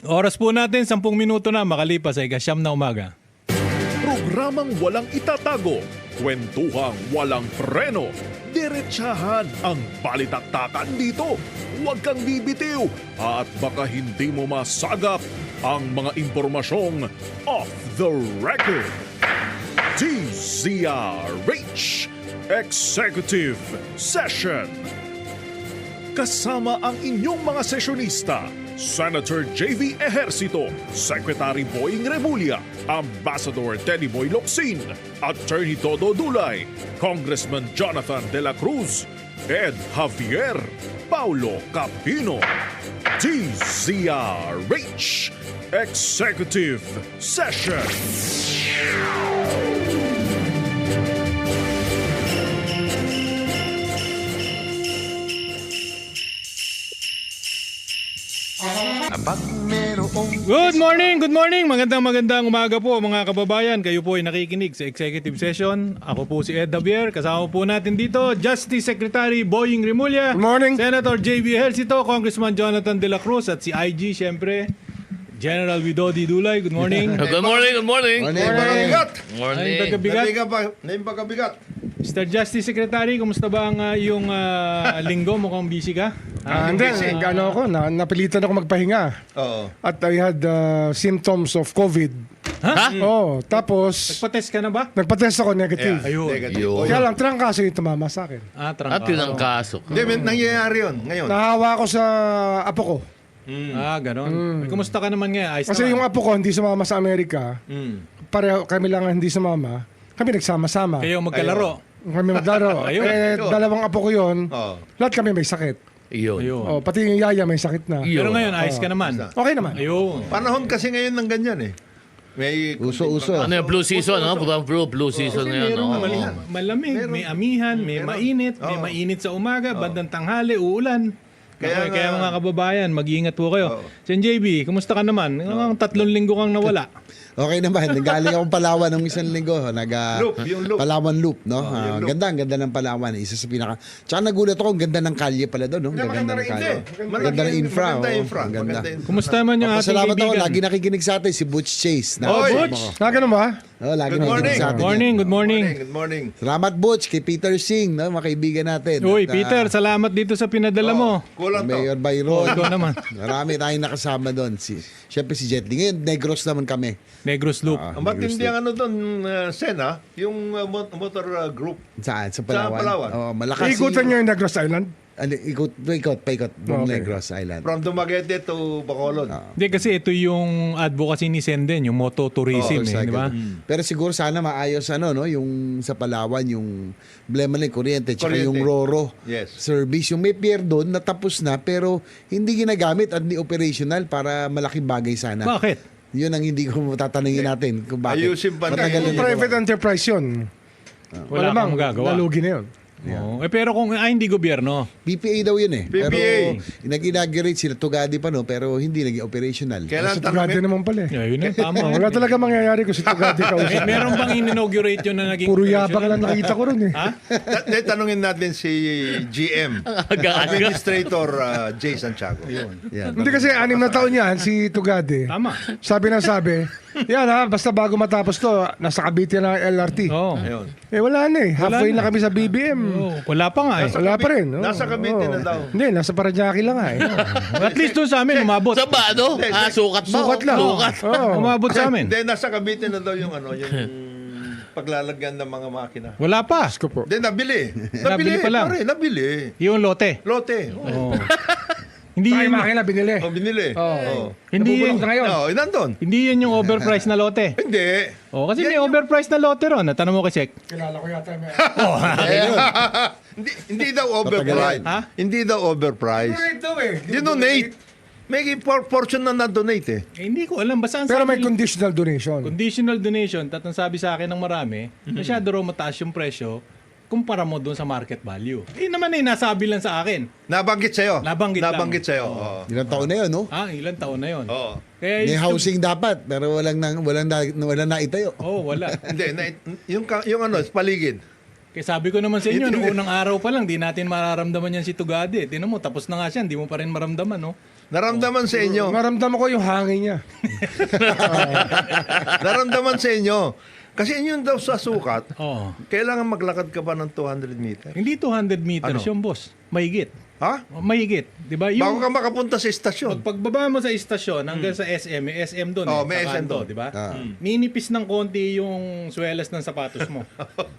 Oras po natin, 10 minuto na makalipas ay 9 na umaga. Programang walang itatago, kwentuhang walang preno, diretsahan ang balitaktakan dito. Huwag kang bibitiw at baka hindi mo masagap ang mga impormasyong off the record. DZRH Executive Session. Kasama ang inyong mga sesyonista, Senator J.V. Ejercito, Secretary Boying Remulla, Ambassador Teddy Boy Locsin, Attorney Todo Dulay, Congressman Jonathan De La Cruz, Ed Javier, Paulo Capino. DZRH Executive Session. Good morning! Magandang umaga po mga kababayan. Kayo po ay nakikinig sa Executive Session. Ako po si Ed Javier. Kasama po natin dito, Justice Secretary Boying Remulla. Good morning. Senator J.V. Ejercito, Congressman Jonathan De La Cruz, at si IG, syempre, General Widodi Dulay. Good morning. Good morning. Pagkabigat. Morning. Pagkabigat. Mr. Justice Secretary, kumusta ba ang iyong linggo? Mukhang busy ka? Hindi, napilitan ako magpahinga. Oo. At I had symptoms of COVID. Ha? Oo, tapos Nagpa-test ka na ba? nagpa-test ako negative. Ayun. Yun. Kaya lang, trangkaso yung tumama sa akin. At yun ang kaso. Hindi, nangyayari yun ngayon. Nahawa ko sa apo ko. Ganon. Kumusta ka naman ngayon? Ayos Kasi naman. yung apo ko hindi sumama sa Amerika. Pareho kami lang ang hindi sumama. Kami nagsama-sama. Kayo magkalaro. Kami maglaro. Ayun. Dalawang apo ko yun. Oo. Lahat kami may sakit. Yun. Ayun. Pati yung yaya may sakit na. Pero ngayon, ayos ka naman. Okay naman. Ayun. Panahon kasi ngayon ng ganyan eh. May Uso-uso. Ano yung flu season, no? Blue season na yan, no? Malamig, may amihan, may mainit, may mainit sa umaga, bandang tanghali, uulan. Kaya mga kababayan, mag-iingat po kayo. Sen JB, kumusta ka naman? Ang 3 linggo kang nawala. Okay naman. Nagaling akong Palawan ng isang linggo. Yung loop. Palawan Loop, no? yung loop. Ang ganda ng Palawan. Isa sa pinaka... Tsaka nagulat ako, ang ganda ng kalye pala doon, no? maganda ng rin kalye. din. Maganda ng infra. Maganda oh. infra. Ang ganda. Maganda infra. Kumusta naman yung ating Salamat ako. kaibigan? Lagi nakikinig sa atin si Butch Chase. Oy, Butch! Ganun ba? Lagi Good nakikinig sa atin. Good morning. Good morning. Salamat, Butch, kay Peter Singh, no? Mga kaibigan natin. Uy, At, Peter, salamat dito sa pinadala mo. Kulang to. Mayor Byron. Ikaw naman. Marami tayong nakasama doon. Siyempre si Jet Li. Ngayon, Negros naman kami. Negros Loop. Ang matindi ang ano doon, Sen, ha? Yung motor group. Saan? Sa Palawan. Sa Palawan. Oh, malakas. Ikutan niyo yung Negros Island. Paikot. Buong Okay. Negros Island. From Dumaguete to Bacolod. Hindi, kasi ito yung advocacy ni Senden, yung mototourism, di ba? Pero siguro sana maayos no, yung sa Palawan, yung problema ng kuryente, tsaka Kuryente. yung Roro Yes. service. Yung may pier doon, natapos na, pero hindi ginagamit at hindi operational para malaking bagay sana. Bakit? Yun ang hindi ko tatanungin natin kung bakit. Ayusin pa Matagal na Private nagawa. enterprise yun. Wala kang magagawa. Nalugi na yun. Oo. Pero kung hindi gobyerno, PPA daw yun eh. PPA. Pero nag-inaugurate sila Tugadi pa no, pero hindi naging operational. Kailan Sa Tugade tanongin? naman pala eh. yun na, tama. Wala talaga mangyayari kung si Tugade ka usap. Meron bang in-inaugurate yun na naging Puro yabang operational? lang nakita ko ron eh. Ha? Tanungin natin si GM. Administrator Jay Santiago. Yan. Hindi kasi 6 na taon yan si Tugade. Tama. Sabi na sabi, yan ha, basta bago matapos to, nasa Cavite na ang LRT. Oo. Ayun. Wala na eh. Halfway na. na kami sa BBM. Oo. Wala pa nga eh. Wala pa rin. Nasa Cavite na daw. Hindi, nasa Parañaque lang nga eh. At least doon sa amin, umabot. Sa ba, ano? Sukat ba? Sukat lang. Sukat. Oo. Umabot sa amin. Hindi, nasa Cavite na daw yung paglalagyan ng mga makina. Wala pa. Ko po. Hindi, nabili. Nabili pa lang. Pare, nabili. Yung lote. Lote. Oo. Hindi Tayo yun, makina binili. Binili. Oo. hindi Nabubulok yun, na ngayon. Nandun. hindi yun yung overpriced na lote. Hindi. Oh, kasi may overpriced na lote ron. Natanong mo kay Sek. Kilala ko yata. Hindi daw overpriced. Ha? Hindi daw overpriced. Dinonate. May portion na na-donate eh. Hindi ko alam. Basta ang Pero may sabi- conditional donation. conditional donation, tatang sabi sa akin ng marami, masyado raw mataas yung presyo kumpara mo doon sa market value. Naman nasabi lang sa akin. Nabanggit sa'yo. Nabanggit lang. sa'yo. Oo. Ilang taon na yun, no? Ilang taon na yon. Oo. Kaya May housing dapat, pero walang naitayo. Oh, wala. Hindi, yung ano, paligid. Kaya sabi ko naman sa inyo, noong unang araw pa lang, di natin mararamdaman yan si Tugade. Tinan mo, tapos na nga siya, hindi mo pa rin maramdaman, no? Naramdaman sa inyo. Maramdaman ko yung hangin niya. Naramdaman sa inyo. Kasi yun daw sa sukat, Oo. kailangan maglakad ka pa ng 200 meters. Hindi 200 meters Ano? yung boss. Mahigit. Ha? Mahigit. Di ba? Bago ka makapunta sa istasyon. Pagbaba mo sa istasyon hanggang sa SM, may SM doon Oh, eh, may sa SM kanto, doon. di ba? Ah. Ninipis ng konti yung swelas ng sapatos mo.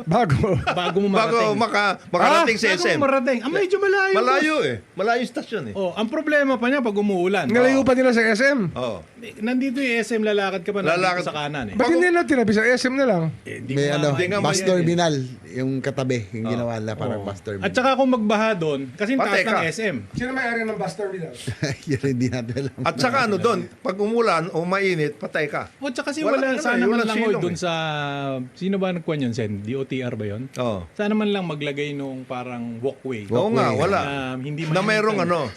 Bago. Bago mo Bago marating. makarating sa Bago SM. mo marating. Ah, medyo malayo. Malayo boss. eh. Malayo yung istasyon eh. Oh, ang problema pa niya pag umuulan. Nalayo pa nila sa SM. Oh. Nandito yung SM, lalakad ka pa Lalakad. nandito sa kanan eh. Ba't hindi na tinabi sa SM na lang? Eh, di May mo ano, nga- Hindi nga bus maintindihan. terminal, yung katabi, yung ginawa nila parang bus terminal. At saka kung magbaha doon, kasi taas Patay ng ka. SM. Sino may-ari ng bus terminal? Yun hindi natin alam. At saka ano doon, pag umulan o mainit, patay ka. O tsaka kasi Wala wala, ka na sana eh, man walang lang silong doon eh. sa, sino ba nagkuhan yun, Sen? DOTR ba yun? Oh. Sana man lang maglagay nung parang walkway. Oo nga, wala. Hindi Na mayroong ano,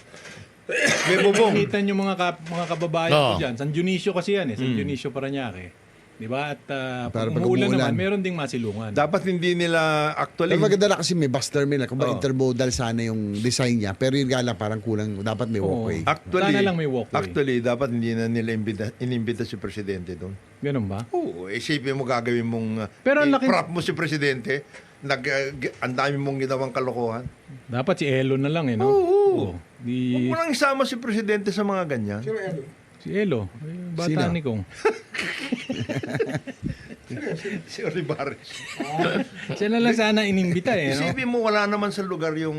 may bubong. Makikita yung mga kababayan ko Oo. dyan. San Dionisio kasi yan eh. San Dionisio Parañaque. Di ba? At pag Para pag umuulan umuulan. naman, meron ding masilungan. Dapat hindi nila actually. Pero maganda na kasi may bus terminal. Kung ba Oo. intermodal sana yung design niya. Pero yun nga lang parang kulang. Dapat may Oo. walkway. Actually, Sana lang may walkway. Actually, dapat hindi na nila inimbita si Presidente doon. Ganun ba? Oo, isipin mo gagawin mong Pero ang laki- prop mo si Presidente, ang dami mong ginawang kalokohan. Dapat si Elo na lang eh, no? Oo. Di, Huwag mo lang isama si Presidente sa mga ganyan. Sino may-ari? si Elo. Bata Sino? ni Kong. Si Olivares. Siya na lang sana inimbita eh, no? Isipin mo wala naman sa lugar yung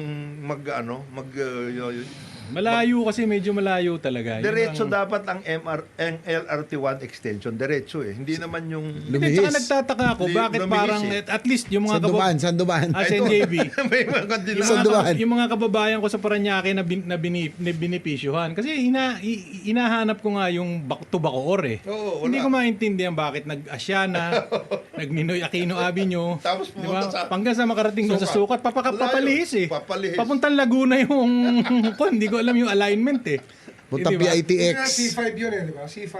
Malayo kasi, medyo malayo talaga. Yun diretso ang- dapat ang LRT1 extension. Diretso eh. Hindi naman yung... Hindi, tsaka nagtataka ako, bakit Lumihis parang, eh. at least yung mga San dumaan, San dumaan. NJB, May mga kandila. San Dumaan. yung mga kababayan ko sa Paranaque na binipisyuhan. Kasi hinahanap ko nga yung back to Bacoor eh. Oo, wala. Hindi ko maintindihan bakit nag-Asiana, nag-Ninoy Aquino Avenue. Tapos pumunta sa- Hanggang sa makarating doon sa Sukat. Sukat, papalihis eh. Papalihis. Papuntang Laguna yung, hindi ko alam yung alignment eh. Puntang Di ba? PITX. C5 yun eh, di ba? C5.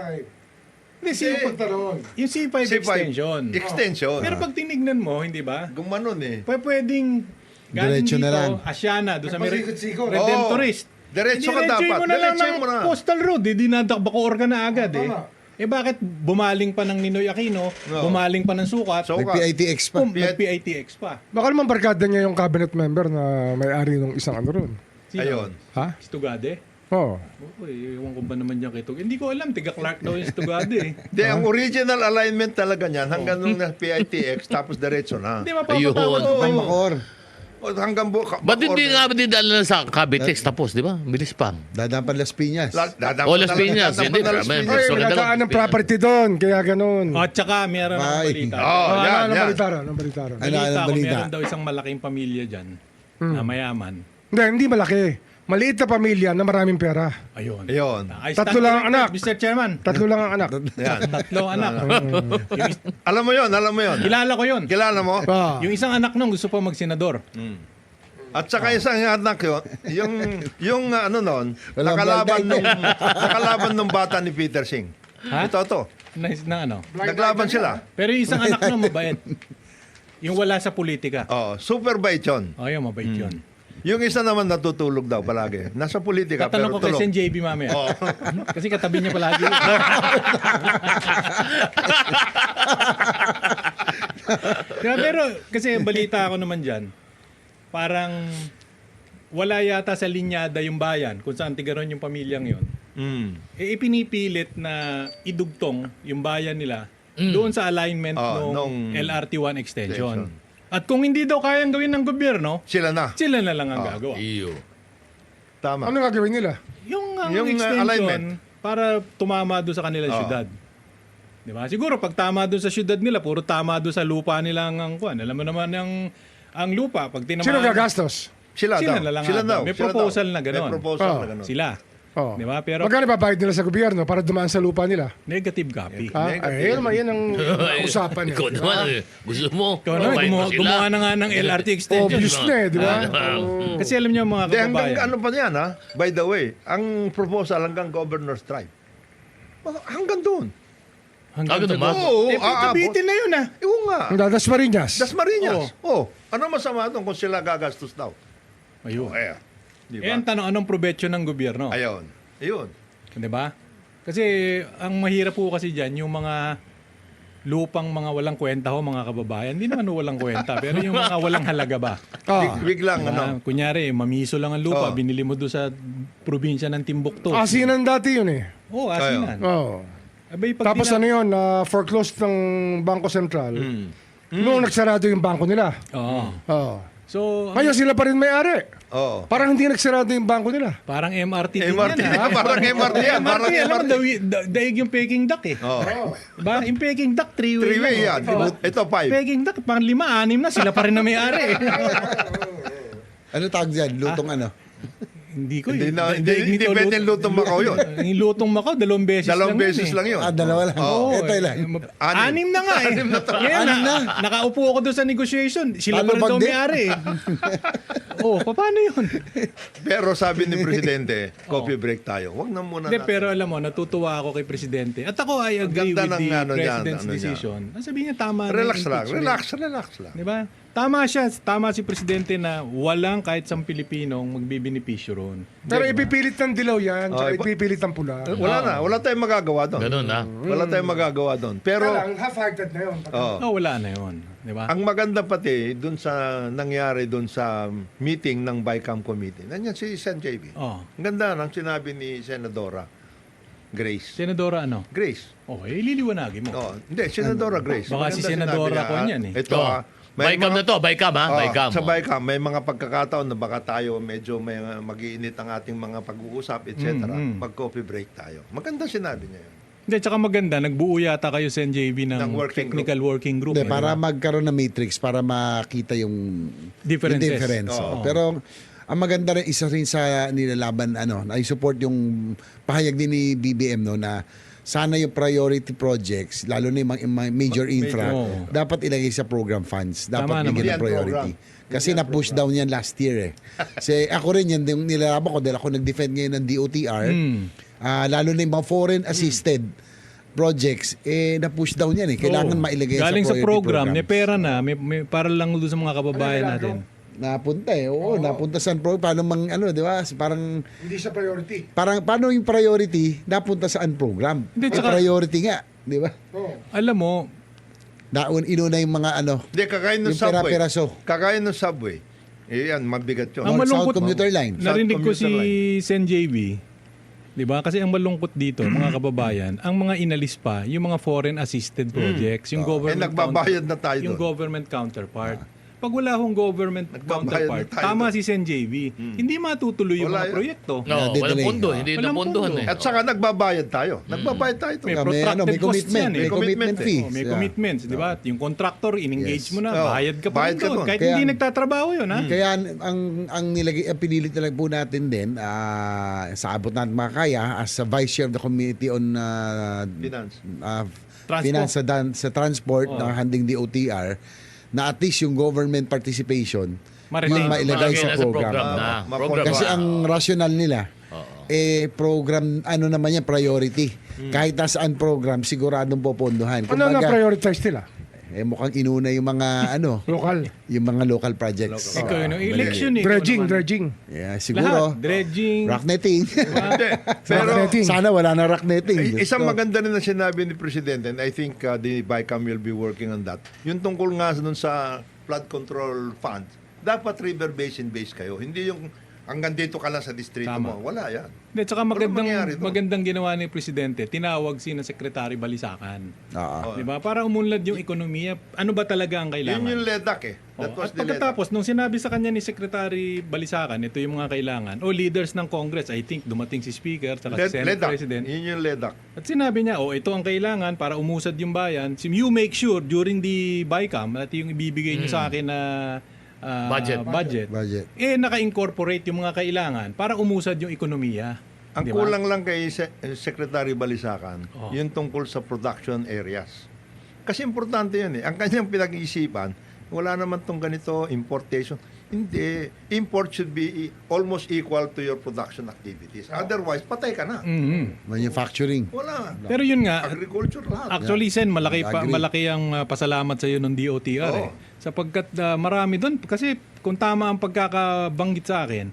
Hindi, Sino punta roon? yung C5 extension. Extension. Pero pag tinignan mo, hindi ba? Gumanon eh. Pwedeng galing Diretso dito, na lang. Asiana, doon sa Pasikot-sikot. Redemptorist. Diretso ka dapat. mo na lang Diretso ng mo na. coastal road. Di nadakbakoor ka na agad eh. Tama. Eh bakit bumaling pa ng Ninoy Aquino, bumaling pa ng Sukat, So, May PITX pa. nag-PITX pa. Baka naman barkada niya yung cabinet member na may-ari ng isang ano roon. Sino? Ayun. Ha? Stugade? Oo. Uy, ewan ko ba naman niya kay Tugade. Hindi ko alam, tiga Clark daw yung Stugade eh. Hindi, ang original alignment talaga niyan hanggang nung na PITX tapos diretso na. Hindi mapapatawad Ayun. mo. May Bacoor. O, hanggang Ba't hindi nga dinala sa Cavitex tapos, di ba? Bilis pa. Dadaan pa Las Piñas. O, Las Piñas, hindi, Las may- Piñas. Ay, So, may ganda nataan lang. ng property doon, kaya ganun. At saka meron ng Ay. balita. Oh, yan, Anong yan. balita ron? Anong balita ron? Ano, Balita anong ko, balita? meron daw isang malaking pamilya dyan na mayaman. Hindi malaki. Maliit na pamilya na maraming pera. Ayun. Ayun. I Tatlo stand lang ang corrected, anak. Mr. Chairman. Tatlo lang ang anak. Yan. Tatlo anak. Alam mo yun. Kilala ko yun. Kilala mo? Ah. Yung isang anak nung gusto pa magsenador. At saka isang anak yun, yung ano nun, Walang nakalaban nung bata ni Peter Singh. Ha? Ito. Na ano. Naglaban sila. Pero yung isang anak nung mabait. Yung wala sa politika. Oh, super bait yun. Oh, yung mabait yun. Yung isa naman natutulog daw palagi. Nasa politika Tatanong pero ko kay tulog. Sen JB mamaya. Kasi katabi niya palagi. Pero kasi balita ako naman dyan, parang wala yata sa linyada yung bayan kung saan tigaron yung pamilyang yon. Mm. Eh ipinipilit na idugtong yung bayan nila doon sa alignment Oh, ng nung LRT1 extension. extension. At kung hindi daw kayang gawin ng gobyerno, Sila na. sila na lang ang gagawa. Iyo. Tama. Ano gagawin nila? Yung Yung, extension alignment. para tumama doon sa kanilang syudad. Di ba? Siguro pag tama doon sa syudad nila, puro tama doon sa lupa nila ang kuan. Alam mo naman ang lupa pag tinamaan. Sino gagastos? Sila Sila daw. na lang Sila ata. daw. May Sila proposal daw. na ganon. May proposal Oh. na ganon. Sila. Oh. Di ba? Pero Magkano babayad nila sa gobyerno para dumaan sa lupa nila? negative copy. Ha? Ay, yun naman, yan ang usapan niya. Ikaw naman, eh. Gusto mo. Ikaw na, Mabait pa sila. gumawa na nga ng LRT extension. Obvious na eh, di ba? Kasi alam niyo mga Hindi, hanggang kababayan. ano pa yan ha? By the way, ang proposal hanggang governor's tribe. Hanggang doon. Hanggang Agad sa naman. gobyerno. Oo, Eh, Cavite na yun ah. Oo nga. Ang Dasmariñas. Dasmariñas. Oh. Ano masama doon kung sila gagastos daw? Ayun. Di Eh, ang ba? tanong, anong probetsyo ng gobyerno? Ayun. Ayun. Di ba? Kasi ang mahirap po kasi dyan, yung mga lupang mga walang kwenta ho, mga kababayan. Hindi naman ho walang kwenta, pero yung mga walang halaga ba? Biglang, Diba? Kunyari, mamiso lang ang lupa, Oh. binili mo doon sa probinsya ng Timbuktu. Asinan dati yun eh. Oo, asinan. Oh. Abay, pag Tapos ano yun, foreclosed ng Bangko Sentral. Noong nagsarado yung bangko nila. Oo. Oh. So, Ngayon sila pa rin may-ari. Oo. Parang hindi nagsarado yung bangko nila. parang MRT din MRT yan. ha? parang MRT yan. Parang MRT, alam mo, MRT. daig yung Peking duck eh. Oo. Diba? Yung Peking duck, three-way. Three-way lang, yan. Diba? Ito, 5. Peking duck, pang 5, 6 na, sila pa rin na may-ari. Ano tawag dyan? Lutong ano? Hindi ko Hindi eh. na, Daig hindi nito, pwede lutong Macau yun. Yung lutong Macau, 2 beses Dalawang lang beses yun, lang yun. Dalawa lang. Oo, Ito lang. Anim. 6 na nga eh. Ngayon na. Nakaupo ako doon sa negotiation. Sila pa rin daw Talo bagdi. may-ari eh. Paano yun? Pero sabi ni Presidente, coffee break tayo. Wag na muna Hindi, natin. pero alam mo, natutuwa ako kay Presidente. At ako, I agree ganda with the ng ano niya, President's ano niya. decision. Sabi niya, tama na Relax yung lang. impeachment. Relax lang. Di ba? Tama siya. Tama si Presidente na walang kahit isang Pilipinong magbibinipisyo ron. Pero ipipilit ng dilaw yan, tsaka Oh, ipipilit ng pula. Wala na. Wala tayong magagawa doon. Ganun ha. Wala tayong magagawa doon. Pero, Kaya lang, half-hearted na yun. Wala na yun. Di ba? ang maganda pati dun sa nangyari dun sa meeting ng BICAM committee. Nandiyan si Sen JB. Oh. Ang ganda ng sinabi ni Senadora Grace. Senadora ano? Grace. Ililiwanagin mo. Oh, hindi, Senadora Grace. Baka si Maganda Senadora sinabi ko niya, niyan eh. Ito Baikam na to, Baikam ha? Baikam. Sa BICAM, may mga pagkakataon na baka tayo medyo may mag-iinit ang ating mga pag-uusap, etc. Mag-coffee break tayo. Maganda sinabi niya yun. Hindi, tsaka maganda, nagbuo yata kayo sa NJB ng Ng working technical working group. Hindi, eh, para di ba? magkaroon ng matrix, para makita yung Differences. yung difference. Oo. Pero ang maganda rin, isa rin sa nilalaban, I support yung pahayag din ni BBM no, na sana yung priority projects, lalo na yung mga major infra, Oo. dapat ilagay sa program funds. Dapat Tama naman. bigyan Yan ng priority. program. Kasi na-push down yan last year eh. Kasi ako rin yan, yung nilalaban ko dahil ako nag-defend ngayon ng DOTR, lalo na yung mga foreign assisted projects, na-push down yan eh. Kailangan Oo. mailagay Galing sa sa priority program, programs. may pera na, may para lang doon sa mga kababayan natin. Napunta eh. Oo, napunta sa program. Paano di ba? Parang, Hindi siya priority. paano yung priority napunta sa program? Hindi, Eh, tsaka- priority nga, di ba? Alam mo, Inuna yung mga Hindi, kakain ng yung subway. pera-peraso. Kakain ng subway. Yan, mabigat yun. ang malungkot, South Commuter Line. narinig ko South si Commuter Sen JB, di ba? Kasi ang malungkot dito, mga kababayan, ang mga inalis pa, yung mga foreign assisted projects, yung government nagbabayad na tayo yung doon. government counterpart. Pag wala hong government Nagbabayad counterpart, na tayo tama doon. si Sen JB, hindi matutuloy yung Wala mga yan. proyekto. No, walang Didelay. pondo. Hindi Walang na pondohan pondo. eh. At saka nagbabayad tayo. Nagbabayad tayo. May to. protracted may costs commitment. yan eh. May commitment Commitment fee. May commitments, di ba? Yung contractor, in-engage Yes. mo na, Oo. bayad ka pa Bayad rin ka doon. doon. Kahit Kaya- hindi nagtatrabaho yun, ha? Kaya ang nilagay, pinilit na lang po natin din, sa abot natin makakaya, as a Vice Chair of the Committee on Finance. Transport. Finance sa transport ng handing DOTR, na at least yung government participation, Ma-retain. yung mailagay Malagay sa na program. Program. Kasi ang rational nila, program, naman yan, priority. Kahit nasaan program, siguradong popondohan. Ano na Kumbaga, prioritize nila? mukhang inuna yung mga, Local. yung mga local projects. Ikaw yun, yung election eh. Dredging, Ikaw naman. dredging. Yeah, Lahat. siguro. Dredging. Rock netting. Hindi. Pero, Rock-netting. Sana wala na rock netting. isang maganda rin na sinabi ni Presidente, and I think the BICAM will be working on that. Yung tungkol nga dun sa flood control fund, dapat river basin based kayo. Hindi yung hanggang dito ka lang sa distrito Tama. mo. Wala yan. Hindi, tsaka mangyayari doon? magandang ginawa ni Presidente, tinawag si na Secretary Balisacan. Oo. Di ba? Para umunlad yung ekonomiya. Ano ba talaga ang kailangan? Yun yung LEDAC eh. That Oh, was at the LEDAC. pagkatapos, nung sinabi sa kanya ni Secretary Balisacan, ito yung mga kailangan, leaders ng Congress, I think dumating si Speaker, saka si Senate LEDAC. President, Yun yung LEDAC. at sinabi niya, ito ang kailangan para umusad yung bayan. You make sure during the BICAM at yung ibibigay niyo sa akin na budget, Budget. naka-incorporate yung mga kailangan para umusad yung ekonomiya. Ang Di ba? kulang lang kay Secretary Balisacan, yung tungkol sa production areas. Kasi importante yun eh. Ang kanyang pinag-iisipan, wala naman tong ganito, importation. Hindi. Import should be almost equal to your production activities. Otherwise, patay ka na. Manufacturing. Wala. Pero yun nga, Agriculture lahat. actually, Sen, malaki Agree. malaki ang pasalamat sa iyo ng DOTR. Oo. Sapagkat marami doon. Kasi kung tama ang pagkakabanggit sa akin,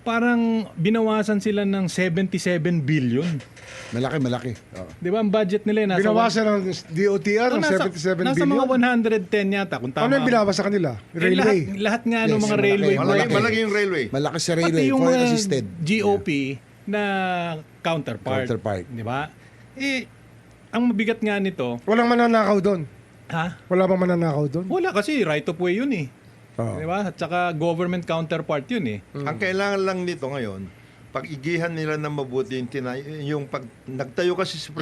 parang binawasan sila ng 77 billion. Malaki. Oo. Di ba? Ang budget nila nasa... Binawasan ng DOTR ng nasa 77 nasa billion. mga 110 yata. Kung tama. Ano yung binawas sa kanila? Railway. Lahat nga Yes, ng mga malaki. railway Malaki. Malaki yung railway. Malaki sa pati railway, yung foreign assisted. GOP na counterpart. Counterpart. Di ba? Ang mabigat nga nito, Walang mananakaw doon. ha? Wala bang mananakaw doon? Wala kasi right of way yun eh. Oo. Di ba? At saka government counterpart yun eh. Ang kailangan lang nito ngayon, pag-igihan nila ng mabuti yung pag nagtayo kasi si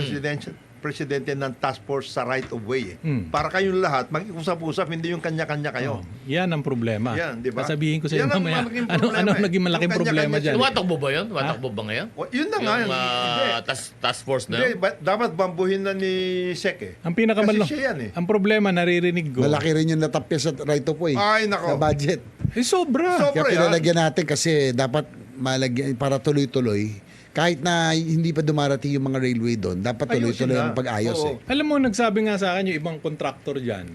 presidente ng task force sa right of way para kayong lahat mag-usap-usap, hindi yung kanya-kanya kayo. Oh, yan ang problema. Yan, di ba? Sasabihin ko sa inyo Yan ang mamaya, malaking ano problema eh. naging malaking Yung problema kanya-kanya dyan? Tumatakbo ba yun? Tumatakbo ba ngayon? Yun na nga. Yung Hindi. task force na Hindi, yun? dapat bambuhin na ni Sek eh. Ang pinakamalong, Kasi siya yan eh. ang problema naririnig ko, Malaki rin yung natapya sa right of way. Ay, nako. Sa budget. sobra. So- Kaya Sobra yan. pinalagyan natin kasi dapat malagyan para tuloy-tuloy. Kahit na hindi pa dumarating yung mga railway doon, dapat Ayusin tuloy-tuloy na. ang pag-ayos Oo. eh. Alam mo, nagsabi nga sa akin yung ibang contractor dyan.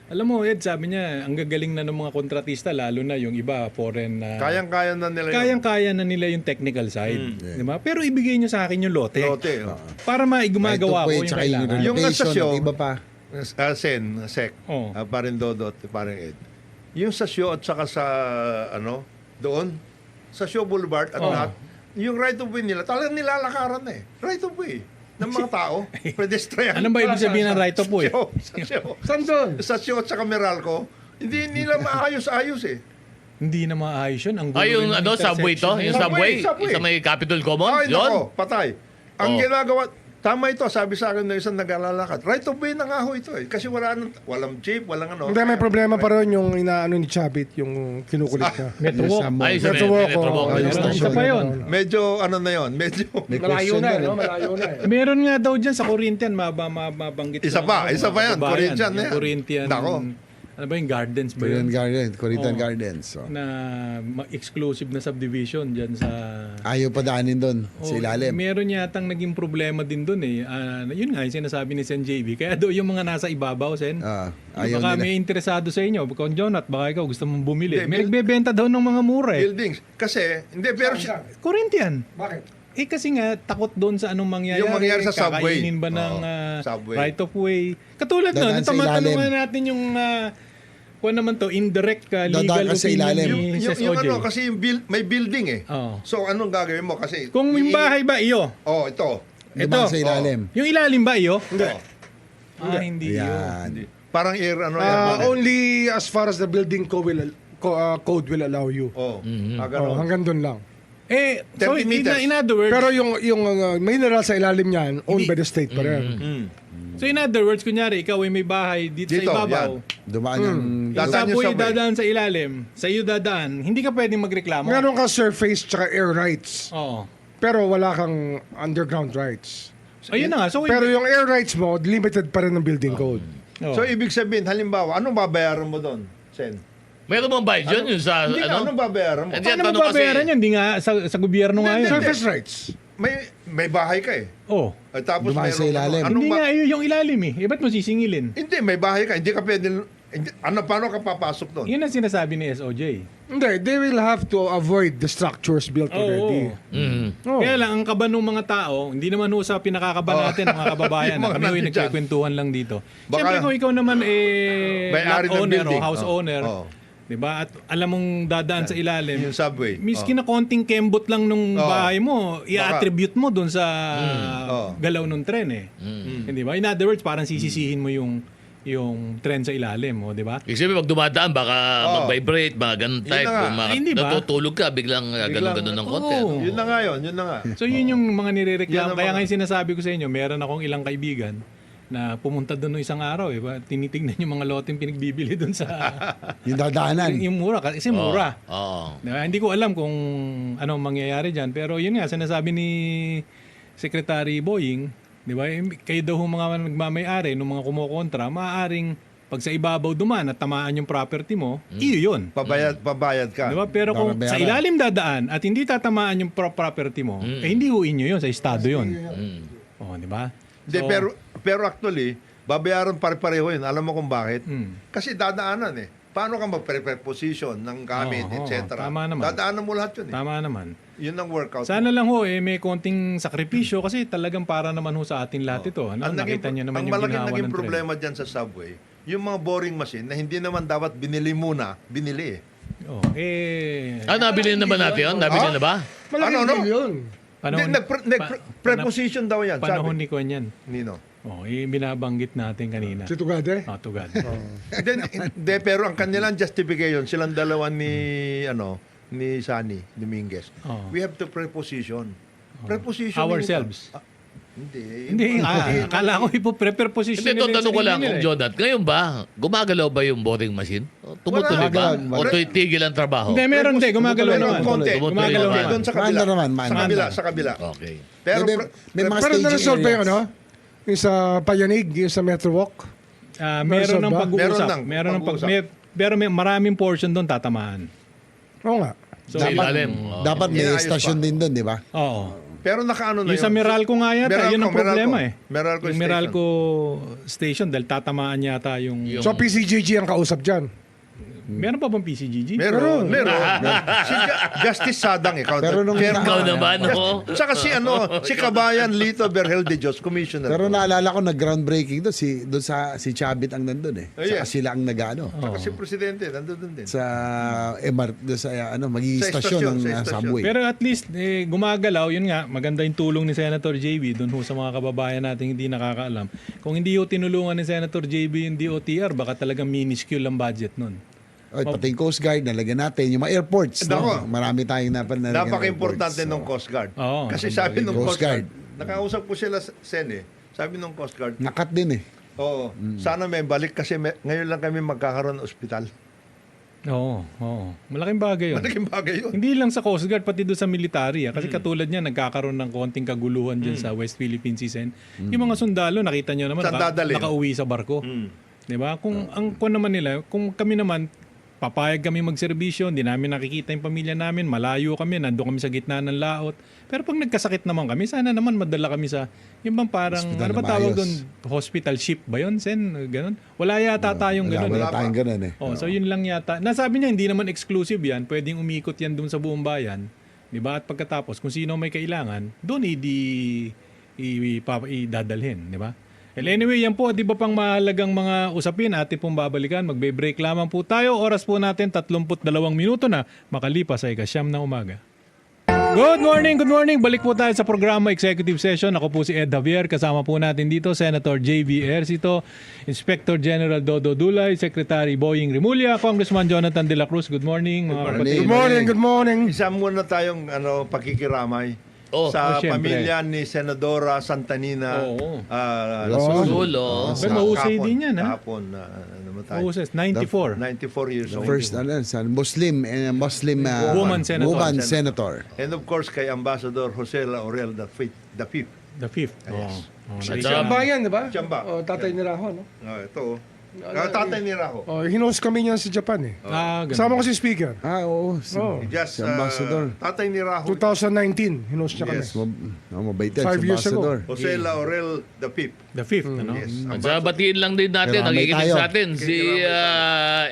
Alam mo, Ed, sabi niya, ang gagaling na ng mga kontratista, lalo na yung iba, foreign na... Kayang-kaya na nila yun. Kayang-kaya na nila yung technical side. Di ba? Pero ibigay niyo sa akin yung lote. Lote. Oh. Para maigumagawa ko Right of way, yung tsaka kailangan. Yung relocation asasyo, at iba pa. Sek, Oo. parin Dodot, parin Ed. Yung sa Sio at saka sa, doon, sa Sio Boulevard at Oo. lahat, yung right of way nila, talagang nilalakaran na eh. Right of way ng mga tao. Pedestrian. Ano ba ibig sabihin ng right of way? Sa Sio. Saan doon? Sa Sio at saka Meralco, hindi nila maayos-ayos eh. Hindi na maayos yun. Ang gulo Ay, yung rin ng subway to? intersection na Yung yun. subway? Subway. Yung sa may Capitol Commons? Ay, Yun? nako, patay. Ang Oh. ginagawa, tama ito, sabi sa akin ng isang naglalakad. Right of way na nga ho ito eh. Kasi walang jeep, walang ano. Hindi, may problema pa rin yung inaano ni Chabit, yung kinukulit niya. Metro Walk. Sa Ay, sa Metro may Walk, Metro oh. Walk. Ayun, Meron station. isa pa yun. Medyo ano na yon, medyo May Malayo question na, na no? rin. Malayo na eh. Meron nga daw dyan sa Corinthian, mabanggit. Isa ng pa mga yan, kababayan. Corinthian na Yung yan. Corinthian. Nako. Ano ba yung gardens ba Korean yun? Gardens, Corinthian Oo. Gardens. So. Na exclusive na subdivision dyan sa... Ayaw pa daanin doon sa Oh, ilalim. Meron yatang naging problema din doon eh. Yun nga yung sinasabi ni Sen JB. Kaya doon yung mga nasa ibabaw, Sen. Ayaw Baka nila. may interesado sa inyo. Kung Jonat, baka ikaw gusto mong bumili. Hindi, May nagbebenta daw ng mga mura eh. buildings. Kasi, hindi, pero Corinthian. Bakit? Kasi nga, takot doon sa anong mangyayari. Yung mangyayari sa subway. Kakainin ba ng Oo, subway. right of way. Katulad Dadaan nun, sa tamatanungan ilalim. natin yung kung naman to, indirect legal Dadaan ka sa opinion ilalim. ni yung Ses OJ. ano, kasi yung may building eh. Oo. So, anong gagawin mo? Kasi, Kung yung bahay ba iyo? Oh, ito. Dumaan Ito. sa ilalim. Yung ilalim ba iyo? Hindi. Hindi iyo. Yan. Parang air, ano, air balance. Only as far as the building code will allow you. Oh, Oh, ganun. hanggang doon lang. So 30 meters. in other words, Pero yung mineral sa ilalim niyan, owned by the state pa rin. so in other words, kunyari, ikaw ay may bahay dito, Dito, sa ibabaw. Dumaan yung... Yung Dadaan yung subway subway. dadaan sa ilalim, sa iyo dadaan, hindi ka pwedeng magreklamo. Meron kang surface tsaka air rights. Oo. Pero wala kang underground rights. Ayun na nga. So, Pero yung air rights mo, limited pa rin ng building code. oh. So, ibig sabihin, halimbawa, anong babayaran mo doon, Sen? Meron bang bayad yun? Yung sa, Hindi nga, ano? anong babayaran mo? Hindi, paano mo tanong kasi- babayaran yan? Hindi nga sa gobyerno nga Hindi, yun. Surface rights. May bahay ka eh. Oh. At tapos Dumaan sa ilalim. Hindi nga yung ilalim eh. Ba't mo sisingilin? Hindi, may bahay ka. Hindi ka pwede... paano ka papasok doon? Yun ang sinasabi ni SOJ. Hindi, they will have to avoid the structures built already. Mhm. Oh. Kaya lang, ang kaba ng mga tao, hindi naman ho sa pinakakaba natin, mga kababayan. Yung mga Kami ho nandyan. nagkikwentuhan lang dito. Baka- Siyempre kung ikaw naman May-ari lot ng owner o building. house Oh. owner, Oh. diba? At alam mong dadaan sa ilalim, Yung subway. miski na konting kembot lang nung Oh. bahay mo, i-attribute mo dun sa Oh. galaw ng tren eh. Hindi ba? In other words, parang sisisihin mo yung tren sa ilalim mo, di ba? Ibig sabihin, pag dumadaan, baka Oh. mag-vibrate, mga ganun Yun type. na nga. Kung mga Hindi ba? natutulog ka, biglang ganun-ganun ng konti. Oo. ano? Yun na nga yun, yun na nga. So yun yung mga Yan nirereklamo. ang Kaya mga- nga yung sinasabi ko sa inyo, meron akong ilang kaibigan na pumunta doon isang araw. Eh. Tinitingnan yung mga loteng pinagbibili doon sa Yung dadaanan. yung mura. Kasi mura. Oo. Diba? Hindi ko alam kung anong mangyayari dyan. Pero yun nga, sinasabi ni Secretary Boying, di ba? Kayo daw yung mga nagmamayari, ng mga kumukontra, maaaring Pag sa ibabaw dumaan at tamaan yung property mo, iyo yun. Pabayad ka. Di ba? Pero kung Babayaran. sa ilalim dadaan at hindi tatamaan yung property mo, hindi ho inyo yun, sa estado yun. Oh, di ba? Hindi, So, pero actually, babayaran pare-pareho yun. Alam mo kung bakit? Mm. Kasi dadaanan eh. Paano ka mag-preposition ng gamit, Oo, etc. tama naman. Dadaanan mo lahat yun eh. Tama naman. Yun ang workout. Sana lang ho, may konting sakripisyo kasi talagang para naman ho sa atin lahat ito. Ano? Nakita niyo naman ang yung malaking ginawa naging ng tren. problema dyan sa subway, yung mga boring machine na hindi naman dapat binili muna, binili eh. Oh, Nabili na ba natin yun? Nabili na ba? Malaking Ano, deal yun. panahon, Preposition daw yan, panahon sabi. ni Kwan yan. Nino. Oh, binabanggit natin kanina. Si Tugade. Tugad. Hindi, pero ang kanilang justification, silang dalawa ni Sunny Dominguez. Oo. We have to preposition. Preposition. Ourselves. Hindi. Hindi, akala ko ipo-preposition Hindi, tanong ko lang, Jonat, ngayon ba, gumagalaw ba yung boring machine? Tumutuloy ba? O tigil ang trabaho? Hindi, meron din. Gumagalaw Pero naman. konti. Gumagalaw Konti. naman. Doon sa kabila. Maanda naman, Sa maanda. kabila, sa kabila. Okay. Pero may mga Pero staging na-resolve pa yung areas. yung sa Payanig, yung sa Metro Walk. Meron ng ba? pag-uusap. Meron ng pag-uusap. Pero may maraming portion doon tatamaan. Oo nga. So, Sa ilalim. Dapat may Inayos station pa. din doon, di ba? Oo. Pero nakaano na Yung sa Meralco nga yata, yun ang problema eh. Meralco Yung Station. Meralco Station, dahil tatamaan yata yung... Yung- So PCGG ang kausap dyan. Meron pa bang PCGG? Meron. Si Justice Sadang eh. Pero nung- Ikaw naman, no? Tsaka si Kabayan Lito Berhel de Dios, Commissioner. Pero naalala ko nag-groundbreaking doon si Chabit ang nandun eh. Oh, yeah. Saka sila ang nag-ano. Tsaka si Presidente, nandun din. Sa doon sa magiging Sa stasyon ng sa estasyon. subway. Pero at least gumagalaw, yun nga, maganda yung tulong ni Senator JB doon ho sa mga kababayan natin hindi nakakaalam. Kung hindi ho tinulungan ni Senator JB yung DOTR, baka talagang minuscule ang budget nun. Oy, pati yung Coast Guard, nalagyan natin. Yung mga airports. Nako. No? Marami tayong nalagyan ng Napaka-importante airports. ng Coast Guard. Oo. Kasi sabi ng Coast Coast Guard, Guard. nakausap ko sila Sen eh. Sabi ng Coast Guard, Nakat din eh. oo, sana may balik kasi ngayon lang kami magkakaroon ng ospital. Oo. Malaking bagay yun. Malaking bagay yun. Hindi lang sa Coast Guard, pati doon sa military. Kasi katulad niya, nagkakaroon ng konting kaguluhan dyan sa West Philippine Sea. Yung mga sundalo, nakita nyo naman, Saan dadalhin? nakauwi sa barko. Diba? Kung ang kung naman nila, kung kami naman, papayag kami magserbisyo, hindi namin nakikita yung pamilya namin, malayo kami, nandun kami sa gitna ng laot. Pero pag nagkasakit naman kami, sana naman madala kami sa, yung bang parang, Hospital ano ba na tawag maayos. doon? Hospital ship ba yun, Sen? Ganon? Wala yata tayong ganon. Wala tayong ganun eh. Oh, so yun lang yata. Nasabi niya hindi naman exclusive 'yan, pwedeng umikot 'yan doon sa buong bayan. 'Di ba? At pagkatapos kung sino may kailangan, doon idadalhin, 'di ba? Well, anyway, yan po, 'di ba pang mahalagang mga usapin, atin pong babalikan. Magbe-break lamang po tayo. Oras po natin 32 minuto na makalipas sa 9:00 ng umaga. Good morning. Balik po tayo sa programa Executive Session. Ako po si Ed Javier. Kasama po natin dito Senator J.B. Ercito, Inspector General Dodo Dulay, Secretary Boying Rimulya, Congressman Jonathan De La Cruz. Good morning, mga kapatid. Good morning. Isa muna tayong pakikiramay Oh, sa syempre. pamilya ni Senadora Santanina. Oo. Sulo. Pero mahusay din yan, ha? Kahapon, namatay. Moses, 94. 94 years old. First, Muslim Woman senator. Woman senator. And of course, kay Ambassador Jose Laurel the Fifth. The fifth. Yes. At Sa saka, bayan, di ba? Tiyamba. O, tatay ni Raho, no? Ito. Tatay ni Raho. O, hinost kami niyan sa Japan eh. Ganun. Kasama ko si Speaker. Oo. Oh. Just, Si Ambassador. tatay ni Raho. 2019, hinost niya kami. Yes. Mabait yan, 5 si years ago. Ambassador. Jose Laurel the Fifth. The fifth, ano? Yes. at saka batiin lang din natin, Kiramay nakikinig tayo. sa atin, si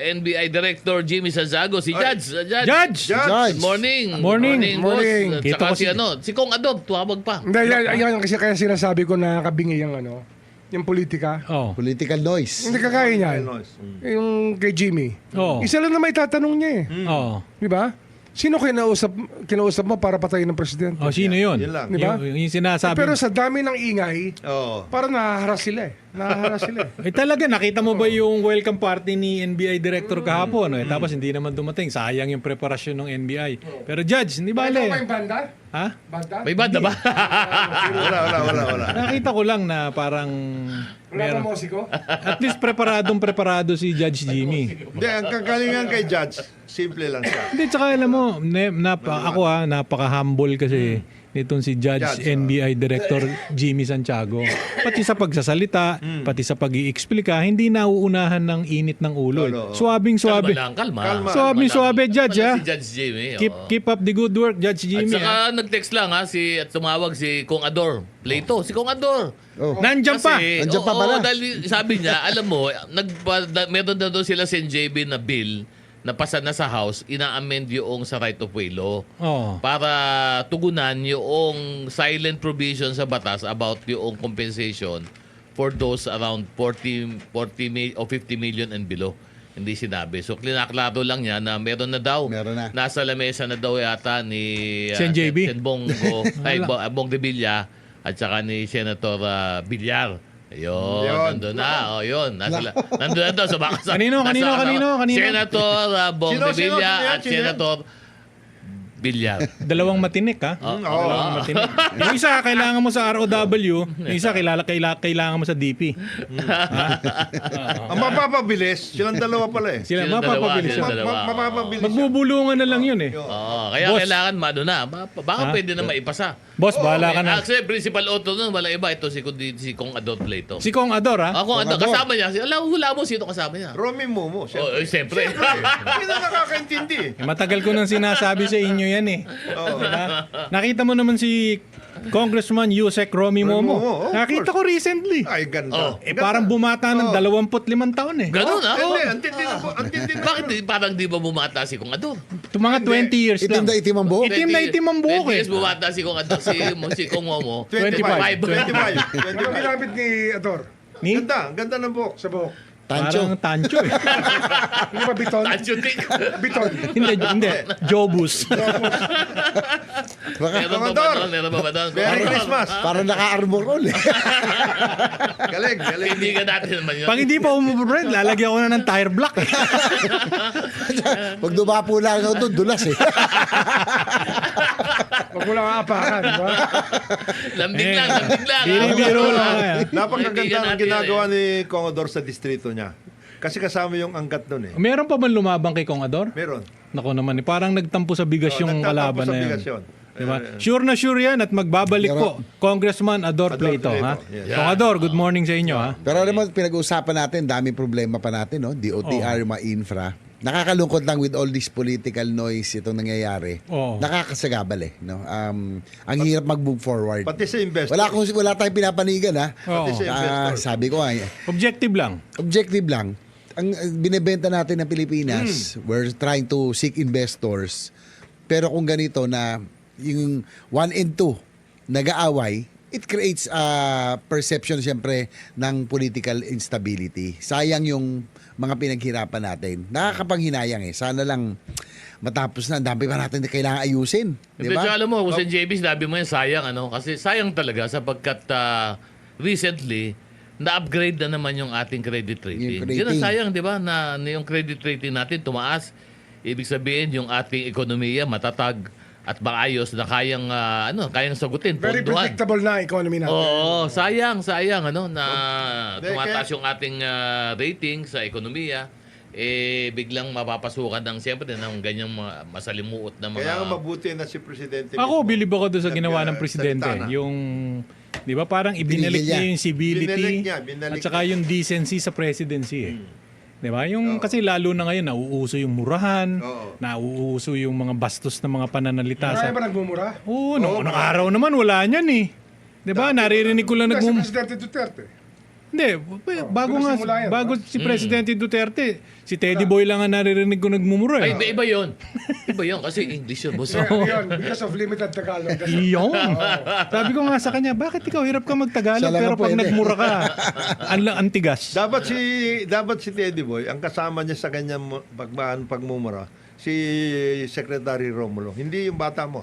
NBI Director Jimmy Sazago, si Judge. Judge! Good morning. Morning. boss. Morning. At Kita saka ko si si- si Kong Adob, tuwabag pa. Hindi, yan kasi kaya sinasabi ko na kabingi yung yung politika. Oh. Political noise. Hindi kagaya niyan. Illinois. Yung kay Jimmy. Oo. Isa lang na may tatanong niya eh. Oh. Di ba? Sino kinausap mo para patayin ng presidente? Oh, sino yun? Yun lang. Di ba? Yung sinasabi. Pero sa dami ng ingay, Oo. parang nahaharas sila eh. Talaga, nakita mo ba yung welcome party ni NBI Director kahapon? Tapos hindi naman dumating. Sayang yung preparasyon ng NBI. Pero Judge, hindi Ikaw ba bale. yung banda? Ha? Banda? May banda ba? Wala. Nakita ko lang na parang Wala ba meron. musiko? At least preparado si Judge Jimmy. Hindi, ang kagalingan kay Judge, simple lang siya. Hindi, tsaka alam mo, ako napaka-humble kasi nitong si Judge NBI Director Jimmy Santiago. Pati sa pagsasalita, pati sa pag-iexplika, hindi nauunahan ng init ng ulo. Suwabing-suwabe. Kalma. Suwabing-suwabe, Judge, Kalma ha? lang si Judge Jimmy. Keep up the good work, Judge At Jimmy. saka nag-text lang at tumawag si Kong Ador. Plato, si Kong Ador. Nandyan pa. Nandiyan pa pala. Dahil sabi niya, alam mo, meron na doon sila sa NJB na bill na pasa na sa House, ina-amend yung sa right of way law Oh. para tugunan yung silent provision sa batas about yung compensation for those around 40 o 50 million and below. Hindi sinabi. So, klinaklaro lang niya na meron na daw. Meron na. Nasa lamesa na daw yata ni Sen JB. Sen Bongo, Bong de Villa at saka ni Senator Villar. Ayun, nandun na. Yun. Nandun na daw. So, baka Kanino? Senator Bong de Villa at Senator Villar. Dalawang matinik, ha? Dalawang matinik. Yung isa, kailangan mo sa ROW. Yung isa, kailangan mo sa DP. Ang mapapabilis, silang dalawa pala eh. Sila Silang mapapabilis dalawa, yun. silang dalawa. Mapapabilis yan. Magbubulungan na lang yun, eh. Kaya Boss. kailangan na. Baka Ha? pwede na maipasa. Boss, bahala ka na. Actually, principal author nun, wala iba. Ito si Kong Ador Plato. Si Kong Ador, ha? Kung Ador, kasama niya. Hula mo sino kasama niya. Romy Momo, Siyempre. Hindi na nakakaintindi. Matagal ko nang sinasabi sa inyo yan, eh. Diba? Nakita mo naman si Congressman Yusek Romy Momo. Momo, of Nakita ko recently. Ay, ganda. Parang bumata ng 25 taon, eh. Ganun, ha? Hindi, antindi na po. Antindi na. Bakit parang di ba bumata si Kong Ador? Ito mga 20 years Itim lang. na itim ang buhok. Itim na itim ang buhok, 20 eh. years bumata si Kong Ador, si Kong Momo. 25. 25. Ano ginamit ni Ador Ni? Ganda ng buhok. sa buhok? Tancho. Parang tancho, eh. Hindi ba biton? Tanchutik. Biton. hindi. Jobus. Meron ba ba doon? Merry Christmas. Parang naka-armor all eh. Galing. Hindi ka natin naman yun. Pag hindi pa umubred, lalagyan ko na ng tire block, eh. Pag dumapo lang ako doon, dulas eh. Huwag mo lang aapakan, di ba? Lambing lang. Biro lang, eh. Napakaganda ang ginagawa ni Commodore sa distrito niya. Kasi kasama yung angkat doon eh. Meron pa man lumabang kay Kong Ador? Meron. Nako naman, eh. Parang nagtampo sa bigas yung Nagtatampo kalaban sa na yan. bigas yun. Diba? Sure na sure yan at magbabalik po Congressman Ador Plato, ha? Yes. Kong Ador, good morning sa inyo, ha? Pero alam mo, pinag-uusapan natin, daming problema pa natin, no? DOTR, mga infra. Nakakalungkot lang with all this political noise itong nangyayari. Oo. Nakakasagabal eh, no? Ang hirap mag-move forward. Pati sa investor. Wala tayong pinapanigan, ha? Oo. Pati sa investor. Sabi ko, Objective lang. objective lang. Ang binebenta natin ng Pilipinas, we're trying to seek investors. Pero kung ganito na yung 1 and 2 nag-aaway, it creates a perception siyempre ng political instability. Sayang yung mga pinaghirapan natin. Nakakapanghinayang eh. Sana lang matapos na. Ang dami pa natin na kailangan ayusin. Di Pero ba? alam mo, Jose JB, sinabi mo yan, sayang, kasi sayang talaga sapagkat recently, na-upgrade na naman yung ating credit rating. Yung rating. Yun ang sayang, di ba, na yung credit rating natin tumaas. Ibig sabihin, yung ating ekonomiya matatag at maayos na kayang sagutin. Very ponduhan. predictable na economy natin. Oo, sayang, na Hindi, tumataas yung ating rating sa ekonomiya. Biglang mapapasukan siyempre ng ganyang mga masalimuot na mga... Kaya nga mabuti na si Presidente. Ako, mismo. bilib ako doon sa ginawa ng presidente. Salita na. Yung, di ba, parang ibinalik niya yung civility Binalik at saka yung decency sa presidency, eh. Di ba? Yung, kasi lalo na ngayon, nauuso yung murahan, Oo. nauuso yung mga bastos na mga pananalita. Marami ba nagmumura? Oo, noong araw naman, wala niyan, eh. Di ba? Naririnig ko lang Kasi nagmum... Presidente Duterte. Hindi, bago doon nga, nagsimula yan, bago diba? si Presidente Duterte, si Teddy Boy lang ang naririnig ko nagmumura, Ay, eh. iba yun. Iba yun kasi English yun, boss. Yun, because of limited Tagalog. Iyon. Sabi ko nga sa kanya, bakit ikaw hirap ka magtagalog Siya lang pero ang pag pwede. nagmura ka, antigas. Dapat si Teddy Boy, ang kasama niya sa kanyang pagmumura, si Secretary Romulo. Hindi yung bata mo,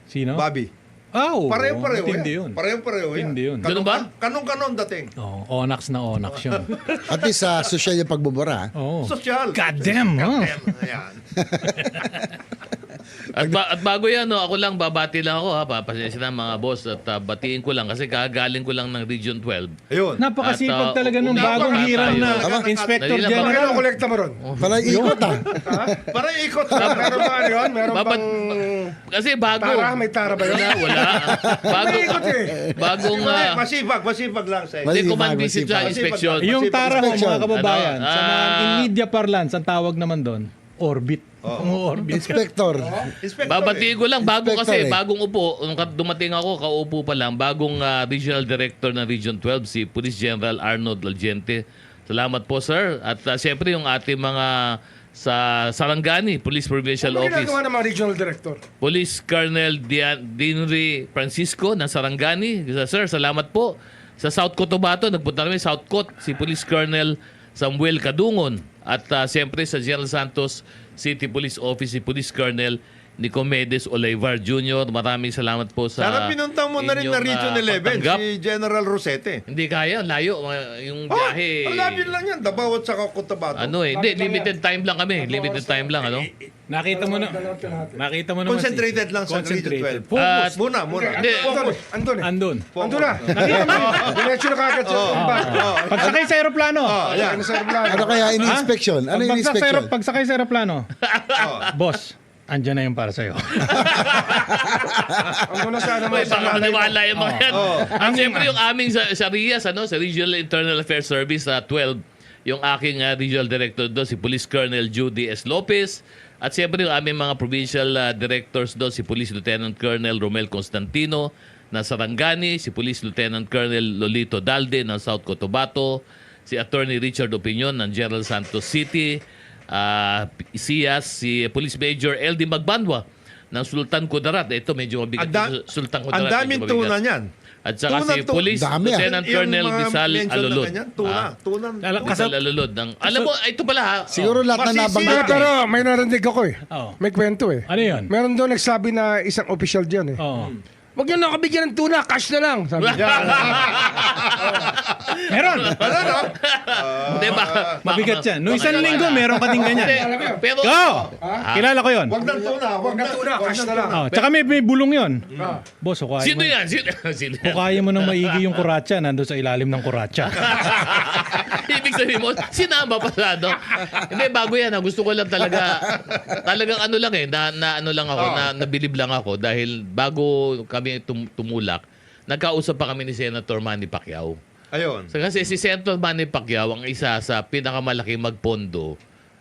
Sino? Bobby. Oo. Pareho-pareho Matindi yan. yun. Pareho-pareho yan. Matindi yun. Ganun ba? Kanong-kanon dating. Oo, onax na onax yun. At least sa social yung pagbubura. Oo. Social. God damn, huh? Ayan. At bago yan, no, ako lang, babati lang ako, ha, papasensya na mga boss, at batiin ko lang, kasi kagaling ko lang ng Region 12. Ayun. Napakasipag At, talaga nung umiikot bagong pa hiram tayo. na Inspector Dali lang, Ano General. kolekta mo ron? Pala ikot ah. Para ikot. Meron ba ano yun? Meron Babat- bang Kasi bago. tara? May tara ba yun? Wala. Bago. May ikot eh. Bagong, Masipag lang sa Masipag, hindi, command visit sa masipag. inspection. Yung tara ho, mga kababayan, Ano? sa mga in media parlance, ang tawag naman doon, orbit. Orbit. Inspector. Babatiin ko lang, bago Inspector kasi, eh. bagong upo, nung dumating ako, kaupo pa lang, bagong Regional Director ng Region 12, si Police General Arnold Lagiente. Salamat po, sir. At siyempre, yung ating mga sa Sarangani, Police Provincial Ano Office. ginagawa ng mga regional director? Police Colonel Dinri Francisco ng Sarangani. Sir, salamat po. Sa South Cotabato, nagpunta kami South Cot, si Police Colonel Samuel Kadungon. At siyempre sa General Santos City Police Office, si Police Colonel Nicomedes Olivar Jr. Maraming salamat po sa Sana pinunta mo na rin na inyong, Region 11, pagtanggap. si General Rosete. Hindi kaya, layo. Yung biyahe. Ang labi lang yan. Davao at saka Cotabato. Ano hindi, limited time lang kami. Limited time lang, ano? Nakita mo na. Nakita mo naman. Concentrated lang sa Region 12. At, Muna. Hindi, Andun eh. Andun. Andun na. Diretso na kagad sa iba. Pagsakay sa aeroplano. Ano sa aeroplano? Ano kaya ini-inspection? Ano yung inspection? Pagsakay sa aeroplano. Boss, andyan na yung para sa'yo. Andun na sana may mga sa baka maniwala yung mga yan. At siyempre yung aming sa RIAS, sa Regional Internal Affairs Service 12, yung aking Regional Director doon, si Police Colonel Judy S. Lopez. At siyempre yung aming mga provincial directors doon, si Police Lieutenant Colonel Romel Constantino ng Sarangani, si Police Lieutenant Colonel Lolito Dalde ng South Cotabato, si Attorney Richard Opinion ng General Santos City, si Police Major LD Magbanwa ng Sultan Kudarat. Ito medyo mabigat. Sultan Kudarat. Ang daming medyo mabigat. tuna niyan. At saka Tuna si to. Police Dami, Lieutenant Colonel Rizal Alulod. Tuna. Rizal Alulod. Alam mo, ito pala ha. Siguro lahat na nabanggit. Pero may narinig ako eh. Oo. May kwento eh. Ano yun? Meron doon nagsabi na isang official dyan eh. Oo. Huwag nyo nakabigyan ng tuna, cash na lang. Sabi niya. Meron. Di ba? Mabigat yan. Noong isang linggo, meron ka din ganyan. Pero, Go! Kilala ko yon. Wag ng tuna. Wag ng tuna. cash na lang. Oh, tsaka may bulong yon. Boss, hukayin sino mo. yan? Sino yan? Hukayin mo ng maigi yung kuratsa, nandun sa ilalim ng kuratsa. Ibig sabihin mo, sinama pa sa ano. Hindi, bago yan. Gusto ko lang talagang ano lang eh, na ano lang ako, na nabilib lang ako dahil bago kami tumulak, nagkausap pa kami ni Senator Manny Pacquiao. Ayun. So, kasi si Senator Manny Pacquiao ang isa sa pinakamalaki magpondo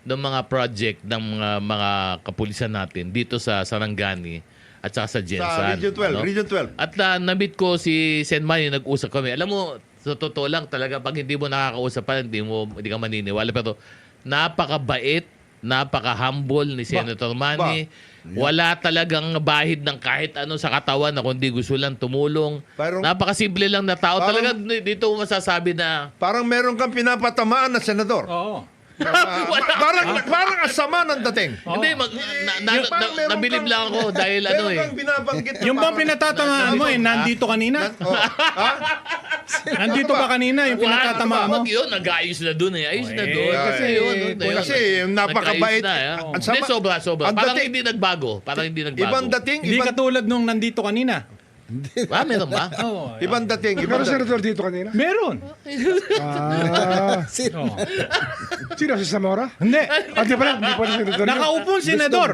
ng mga project ng mga kapulisan natin dito sa Sarangani at saka sa Jensan. Sa Region 12. no? Region 12. At na-meet ko si Sen Manny, nag-usap kami. Alam mo, sa totoo lang talaga, pag hindi mo nakakausap pa, hindi ka maniniwala. Pero napakabait, napaka-humble ni Senator Manny. Wala talagang bahid ng kahit ano sa katawan na kundi gusto lang tumulong. Napakasimple lang na tao. Talaga dito mo masasabi na Parang meron kang pinapatamaan na senador. Oo. Parang asama ng dating. hindi, nabilib lang ako dahil ano Meron eh. kang binabanggit. Yung bang pinatatamaan mo nandito kanina? Nandito ka kanina, yung pinatatamaan mo. Wag yun, nag-ayos na dun eh. Ayos na dun. Kasi yun. Kasi napakabait. Ang Ang sama- sobra. ang Parang dating- hindi nagbago. Ibang dating, Hindi katulad nung nandito kanina. Meron ba? Oo. ibang dating. Meron senador dito kanina? Meron. Sino? Oo. Sino? Si Zamora? Hindi. Di pala senador. Nakaupong senador.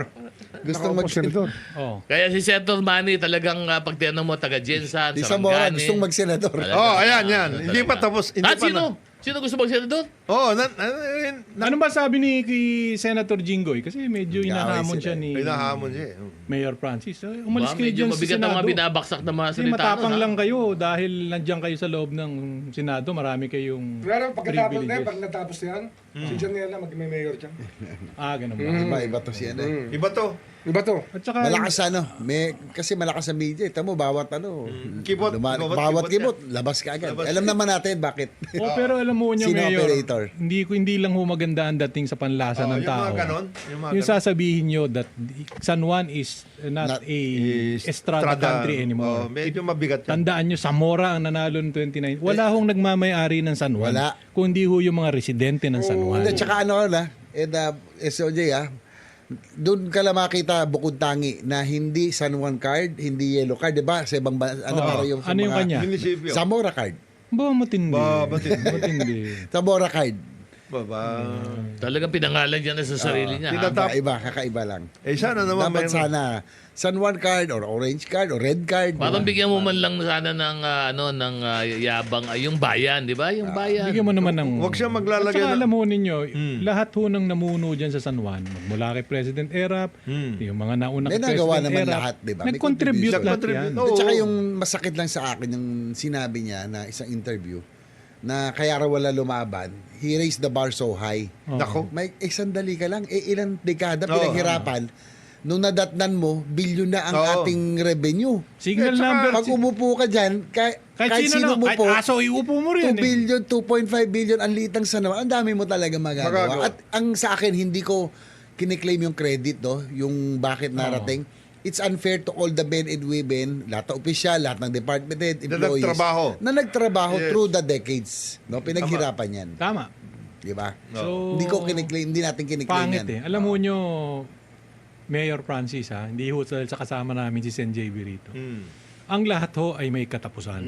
Gustong senador. Oh. Kaya si Senator Manny talagang pag tinanong mo taga Jensan, Di Zamora, Sarangani. gustong mag-senador. Oh, ayan, yan. Hindi pa tapos. Hindi pa Sino? Sino gusto mag-senador? Oh, Ano ba sabi ni kay Senator Jinggoy? Kasi medyo hinahamon siya ni pinahamon siya. Mayor Francis. Umalis kayo Medyo dyan sa mabigat ang mga Senado. binabaksak na mga Kasi salita. matapang no, lang kayo dahil nandiyan kayo sa loob ng Senado. Marami kayong Pero pagkatapos na yan, privileges. pag natapos na yan, si John na mag-may mayor dyan. Ganun ba? Iba to siya na. Iba to. Iba to. At saka, Malakas kasi malakas sa media. Tamo bawat Kibot. bawat kibot, labas ka agad. Alam naman natin bakit. pero alam mo niya, Sino Mayor, operator? hindi lang ho maganda ang dating sa panlasa ng Yung tao. mga ganon. Yung mga Yung sasabihin nyo that San Juan is not a estrada country Oh, anymore. medyo mabigat yan. Tandaan nyo, Zamora ang nanalo ng 29. Wala hong nagmamayari ng San Juan. Wala. Kundi ho yung mga residente ng San Juan. At saka ano na, SOJ doon ka lang makita bukod tangi na hindi San Juan card, hindi yellow card, di ba? Sa ibang para yung sa Ano yung mga kanya? Munisipyo. Zamora card. Ba, matindi. Matindi. Matindi. Zamora card. Baba. Talagang pinangalan niya na sa sarili niya. ha? Kakaiba lang. Sana naman Dapat sana San Juan card or orange card or red card. Parang bigyan mo man lang sana ng yabang yung bayan, di ba? Yung bayan. Bigyan mo naman ng... Huwag siya At maglalagay saka ng... alam mo ninyo, lahat ho ng namuno dyan sa San Juan, mula kay President Erap, yung mga naunang May President nagawa naman Erap, lahat, di ba? May nag-contribute contribution. lahat yan. Oo. At saka yung masakit lang sa akin, yung sinabi niya na isang interview, na kaya raw wala lumaban, he raised the bar so high. Nako. May sandali ka lang, ilang dekada pinaghirapan, nung nadatnan mo, bilyon na ang Oo. ating revenue. Signal At saka, number. Pag umupo ka dyan, kahit sino na, umupo, kahit aso, iupo mo 2 rin. billion, 2.5 billion, ang litang sa naman, ang dami mo talaga magagawa. Magagawa. At ang sa akin, hindi ko kiniklaim yung credit, no? Yung bakit narating. It's unfair to all the men and women, lahat ng opisyal, lahat ng department head, Na employees, nagtrabaho. na nagtrabaho Yes. through the decades. No? Pinaghirapan yan. Tama. Di ba? So, Hindi ko kiniklaim, hindi natin kiniklaim pangit yan. Alam mo nyo, Mayor Francis, hindi ho dahil sa kasama namin si Sen JB rito. Ang lahat ho ay may katapusan.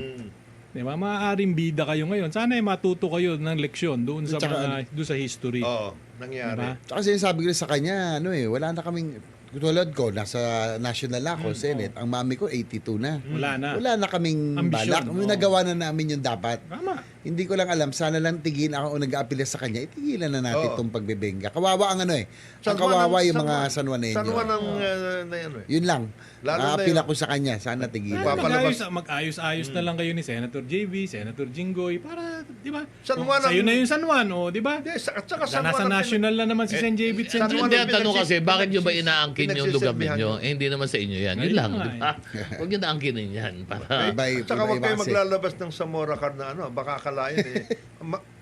Di ba? Maaaring bida kayo ngayon. Sana ay matuto kayo ng leksyon doon sa doon sa history. Oo, nangyari. Diba? Tsaka sinasabi ko rin sa kanya, wala na kaming, tulad ko, nasa national ako, Senate, ang mami ko 82 na. Wala na. Wala na kaming Ambisyon, balak. oo. Nagawa na namin yung dapat. Tama. Hindi ko lang alam, sana lang tigil ako o nag-aapila sa kanya, itigilan na natin Oo. itong pagbebenga. Kawawa ang ang San Juan kawawa ang- yung San mga Juan. San Juaneño. San Juan ang na yan eh. Yun lang. Lalo na Naapila yung- ko sa kanya, sana tigilan. Papalabas. Mag-ayos-ayos na lang kayo ni Senator JB, Senator Jinggoy, para, di ba? San Juan ang- Sa'yo na yung San Juan, di ba? Yes, at saka San Nasa Juan ang national na naman si Sen JB at Sen San Juan Jinggoy. Hindi, ang ang tanong kasi, bakit nyo ba inaangkin yung lugar pinagsisilbihan ninyo? nyo. Hindi naman sa inyo yan. Yun Ayun lang, nga di ba? Huwag nyo naangkinin yan. Para... Iba- At saka huwag iba-iba kayo kasi. maglalabas ng Zamora card na baka akalain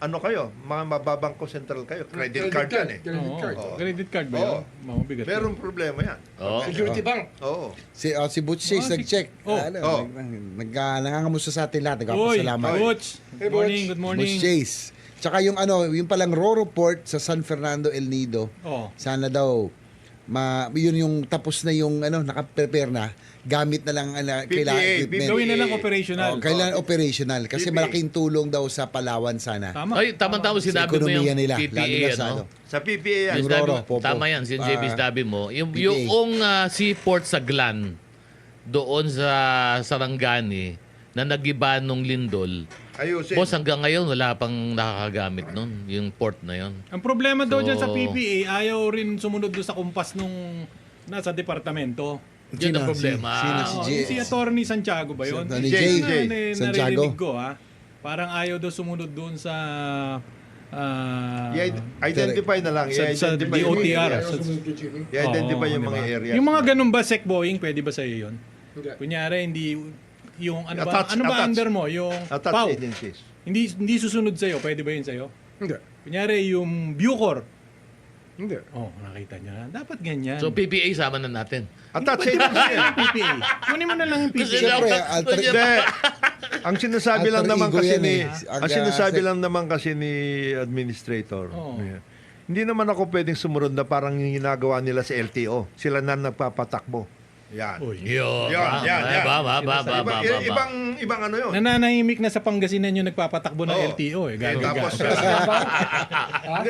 ano kayo, mga mababangko central kayo, credit card yan eh. Credit card. Oo. Credit card ba Oo. yun? Mabigat yun. Merong problema yan. Oo. Security Bank. Oo. Si Butch Chase nag-check. Oh. Oh. Nangangamusta sa atin lahat. Uy, Nagpapasalamat. Butch. Good morning, good morning. Butch Chase. Tsaka yung yung palang Roro Port sa San Fernando El Nido. Oh. Sana daw yun yung tapos na yung naka-prepare na, gamit na lang kailangan equipment. Gawin na lang operational. Kailangan operational kasi PPA. malaking tulong daw sa Palawan sana. Tama. Ay, tama-tama Sa sinabi mo yung ekonomiya nila, PPA, lalo na sa ano? Sa PPA yan. Yung Sinabi Roro, mo- Popo. Tama yan, si JB sinabi mo. Yung, PPA. yung seaport sa Glan, doon sa Sarangani, na nagiba nung lindol, Ayusin. boss, hanggang ngayon wala pang nakakagamit nun, yung port na yon. Ang problema daw So- dyan sa PPA, ayaw rin sumunod doon sa kumpas nung nasa departamento. Yun ang problema. Sino si Oo, J- si Attorney Santiago ba yun? Attorney Jay. Santiago. Naririnig ko parang ayaw daw sumunod doon sa I-identify na lang. sa I-identify yung mga DOTR. area. I-identify Oo, yung mga diba? area. Yung mga ganun ba, Sec Boeing, pwede ba sa'yo yun? Hindi. Kunyari, hindi yung ano ba, Attached, ano ba attached. under mo? Yung Attached PAW. agencies. Hindi susunod sa'yo, pwede ba yun sa'yo? Hindi. Kunyari, yung Bucor. Hindi. Oh, nakita niyo na. Dapat ganyan. So PPA sama na natin. Attached agencies yan. PPA. Kunin mo na lang yung Kasi PPA. Siyempre, dapat- alter- Hindi. Ang sinasabi lang Alter naman ego kasi yan ni eh. ang sinasabi lang naman kasi ni administrator. Oo. Yeah. Hindi naman ako pwedeng sumunod na parang yung ginagawa nila sa LTO. Sila na nagpapatakbo. Yan. Uy. Yun. Yan, yan, yan. Ibang ano yun. Nananahimik na sa Pangasinan yung nagpapatakbo ng Oo. LTO. Tapos,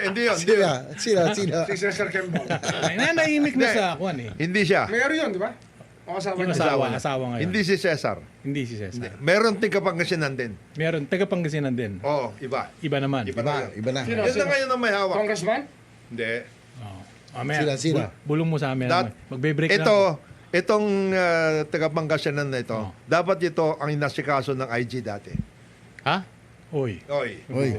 hindi yun. Sino? Si Cesar Campbell. Nananahimik na sa kwan eh. Hindi siya. Mayor yun, di ba? O kasama Yung niya. asawa ngayon. Hindi si Cesar. Hindi si Cesar. Meron ting Kapangasinan din. Meron, taga Pangasinan din. Oo, iba. Iba naman. Iba. Iba na. Sino? Yan na ngayon ang may hawak. Congressman? Hindi. Sino? Bulong mo sa amin. Magbe-break na. Itong taga-Pangasinan na ito, dapat ito ang inasikaso ng IG dati. Ha? Uy. Oy. Uy.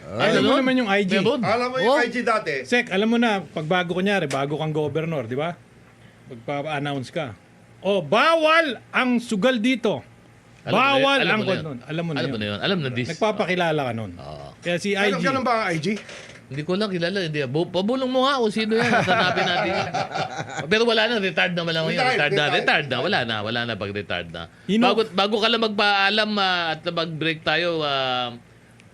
Alam mo Ganun? naman yung IG. Meron? Alam mo yung Oh. IG dati? Sek, alam mo na, pag bago bago kang governor, di ba? Magpa-announce ka. Oh, bawal ang sugal dito. Bawal ang kwan nun. Alam mo na yun. Alam na this. Nagpapakilala ka nun. Oo. Kaya si IG. Ganun ba ang IG? Hindi ko lang kilala. Hindi. Pabulong mo nga kung sino yan. Hanapin natin yan. Pero wala na. Retired na lang yan. Retired na. Wala na pag retired na. You know- Bago ka lang magpaalam at mag-break tayo,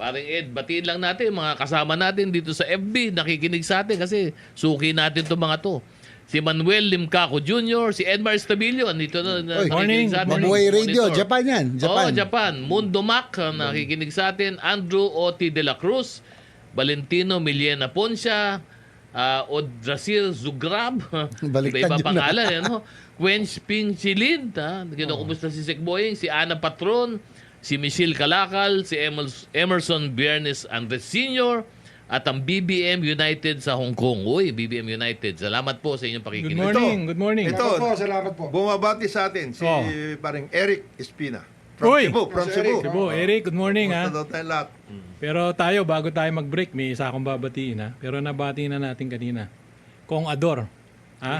Paring Ed, batiin lang natin mga kasama natin dito sa FB, nakikinig sa atin kasi suki natin itong mga to. Si Manuel Limcaco Jr., si Edmar Estabilio, andito na Oy, nakikinig sa atin. Mabuhay Radio, Monitor. Japan yan. Japan. Japan. Mundo Mac, nakikinig sa atin. Andrew Oti de la Cruz, Valentino Millena Poncia, Odrasil Zugrab, Baliktad iba-iba yun, pangalan, ano? Quench Ping Chilin, kinukumusta si Sek Boying, si Ana Patron, si Michelle Calakal, si Emerson Biernes Andres Sr., at ang BBM United sa Hong Kong. Uy, BBM United. Salamat po sa inyong Good pakikinig. morning, good morning. Ito. Salamat po, salamat po. Bumabati sa atin si Oh. paring Eric Espina. From Uy! Cebu. From Si Cebu. Eric. Cebu, Eric, good morning ha. Kumusta daw tayo lahat? Pero tayo, bago tayo mag-break, may isa akong babatiin ha. Pero nabati na natin kanina. Kong Ador. Ha?